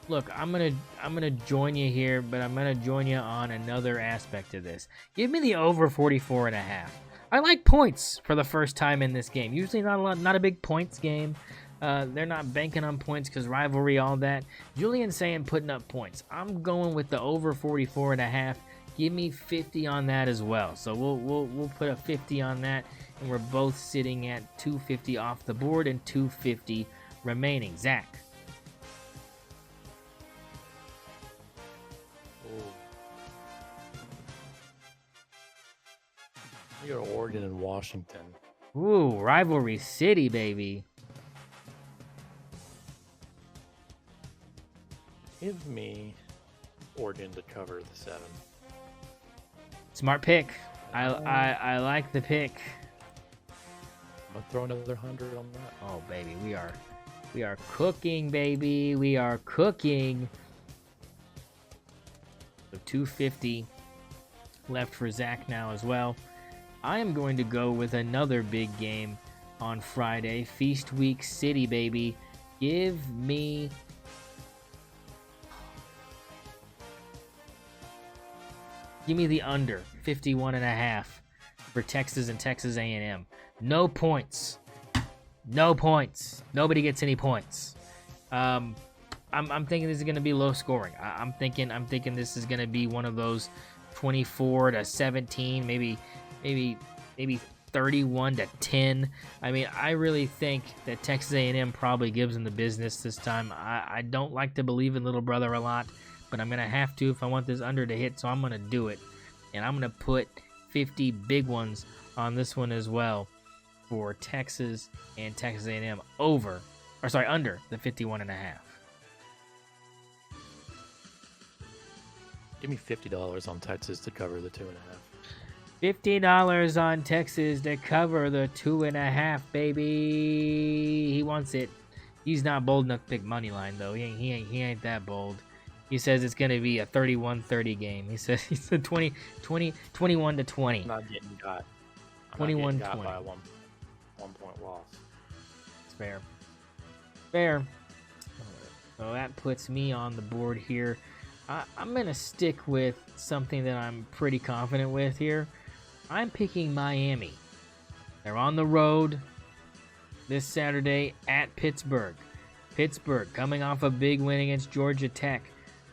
Look, I'm gonna join you here, but I'm gonna join you on another aspect of this. Give me the over 44.5. I like points for the first time in this game. Usually not a big points game. They're not banking on points because rivalry, all that. Julian's saying putting up points. I'm going with the over 44.5. Give me 50 on that as well. So we'll put a 50 on that, and we're both sitting at 250 off the board and 250 remaining. Zach. We go to Oregon and Washington. Ooh, rivalry city, baby. Give me Oregon to cover the 7. Smart pick. I like the pick. I'm gonna throw another 100 on that. Oh baby, we are cooking, baby. We are cooking. So 250 left for Zach now as well. I am going to go with another big game on Friday. Feast Week City, baby. Give me the under 51.5 for Texas and Texas A&M. No points. No points. Nobody gets any points. I'm thinking this is going to be low scoring. I'm thinking this is going to be one of those 24-17, maybe 31-10. I mean, I really think that Texas A&M probably gives them the business this time. I don't like to believe in little brother a lot, but I'm going to have to if I want this under to hit, so I'm going to do it. And I'm going to put 50 big ones on this one as well for Texas and Texas A&M under the 51.5. Give me $50 on Texas to cover the 2.5. $50 on Texas to cover the 2.5, baby. He wants it. He's not bold enough to pick money line though. He ain't that bold. He says it's gonna be a 31-30 game. He says it's a 21-20. I'm not getting got. 21-20 by a 1-point loss. It's fair. So that puts me on the board here. I'm gonna stick with something that I'm pretty confident with here. I'm picking Miami. They're on the road this Saturday at Pittsburgh. Pittsburgh coming off a big win against Georgia Tech.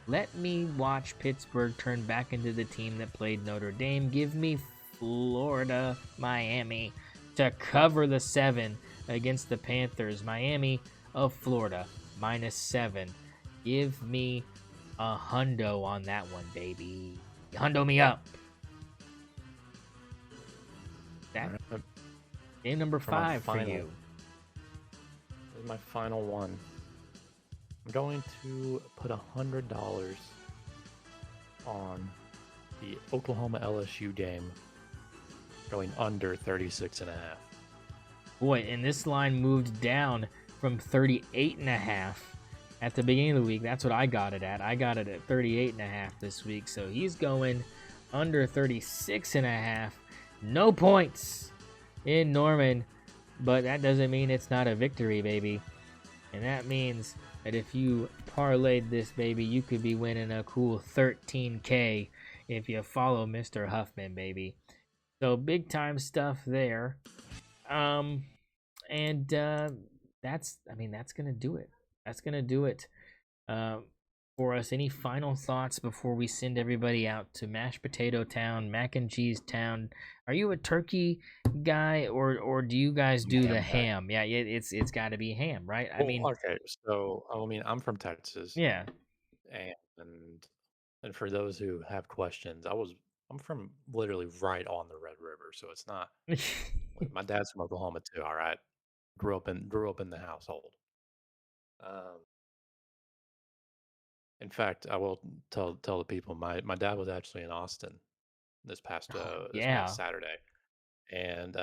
Let me watch Pittsburgh turn back into the team that played Notre Dame. Give me Florida, Miami to cover the 7 against the Panthers. Miami of Florida, -7. Give me a hundo on that one, baby. Hundo me up. That game number 5 for you. This is my final one. I'm going to put $100 on the Oklahoma LSU game going under 36.5. Boy, and this line moved down from 38.5 at the beginning of the week. That's what I got it at. I got it at 38.5 this week. So he's going under 36.5. No points in Norman, but that doesn't mean it's not a victory, baby. And that means that if you parlayed this, baby, you could be winning a cool 13K if you follow Mr. Huffman, baby. So big time stuff there. That's gonna do it. That's gonna do it for us. Any final thoughts before we send everybody out to mashed potato town, mac and cheese town? Are you a turkey guy or do you guys do the ham? Yeah, it's got to be ham, right? Okay. So I'm from Texas. Yeah. And for those who have questions, I'm from literally right on the Red River, so it's not. My dad's from Oklahoma too. All right, grew up in the household. Um, in fact, I will tell the people my dad was actually in Austin this past Saturday, and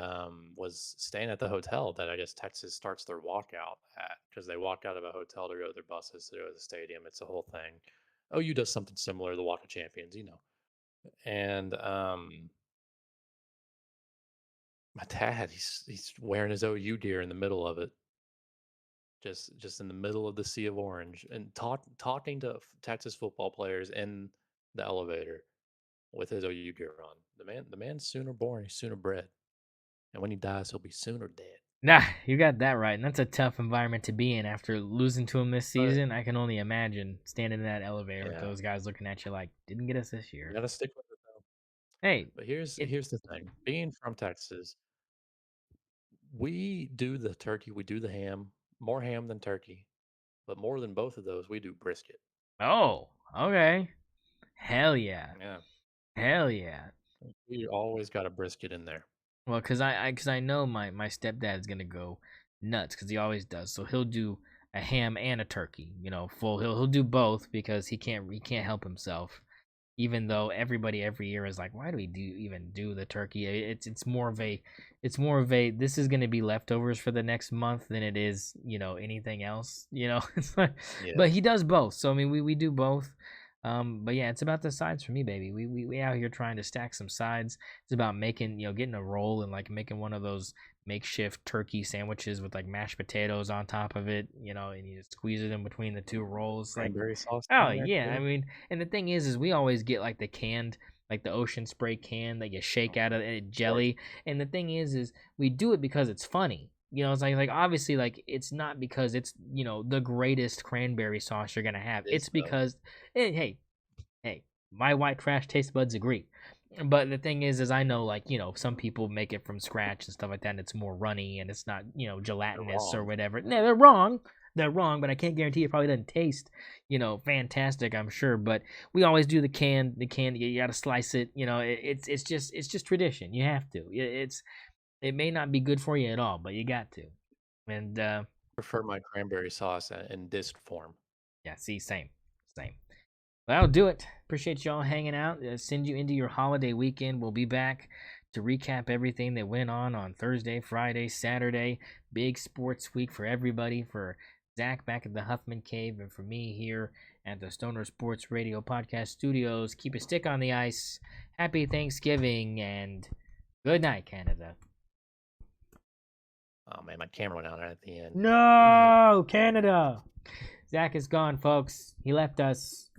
was staying at the hotel that I guess Texas starts their walkout at, because they walk out of a hotel to go to their buses to go to the stadium. It's a whole thing. OU does something similar, the Walk of Champions, And my dad, he's wearing his OU gear in the middle of it, just in the middle of the sea of orange, and talking to Texas football players in the elevator with his OU gear on. The man's Sooner born, he's Sooner bred. And when he dies, he'll be Sooner dead. Nah, you got that right. And that's a tough environment to be in after losing to him this But season. I can only imagine standing in that elevator with yeah, those guys looking at you like, didn't get us this you year. gotta stick with it though. Hey, But here's it here's the thing: being from Texas, we do the turkey, we do the ham, more ham than turkey, but more than both of those, we do brisket. oh, okay. Hell yeah. Yeah, Hell yeah. we always got a brisket in there. Well, cause I know my stepdad's gonna go nuts because he always does. So he'll do a ham and a turkey. You know, full. He'll do both because he can't help himself. Even though everybody every year is like, why do we even do the turkey? It's more of a this is gonna be leftovers for the next month than it is anything else. Yeah, But he does both. So I mean we do both. But yeah, it's about the sides for me, baby. We out here trying to stack some sides. It's about making getting a roll and like making one of those makeshift turkey sandwiches with like mashed potatoes on top of it, and you just squeeze it in between the two rolls. Like, cranberry sauce oh on there yeah, I too. mean, and the thing is we always get like the canned, like the ocean spray can that you shake out of it, Of course, jelly. And the thing is we do it because it's funny. It's like obviously like it's not because it's the greatest cranberry sauce you're gonna have. it It's is though. because hey, my white trash taste buds agree. But the thing is I know like some people make it from scratch and stuff like that, and it's more runny and it's not They're gelatinous or wrong. whatever. No, they're wrong. They're wrong, but I can't guarantee it probably doesn't taste fantastic. I'm sure, but we always do the can. The can you got to slice it. It's just tradition. You have to. It may not be good for you at all, but you got to. And Prefer my cranberry sauce in disc form. yeah, see, same. That'll do it. Appreciate y'all hanging out. Send you into your holiday weekend. We'll be back to recap everything that went on Thursday, Friday, Saturday. Big sports week for everybody. For Zach back at the Huffman Cave, and for me here at the Stoner Sports Radio Podcast Studios. Keep a stick on the ice. Happy Thanksgiving and good night, Canada. Oh man, my camera went out at the end. Good night. No, Canada. Zach is gone, folks. He left us.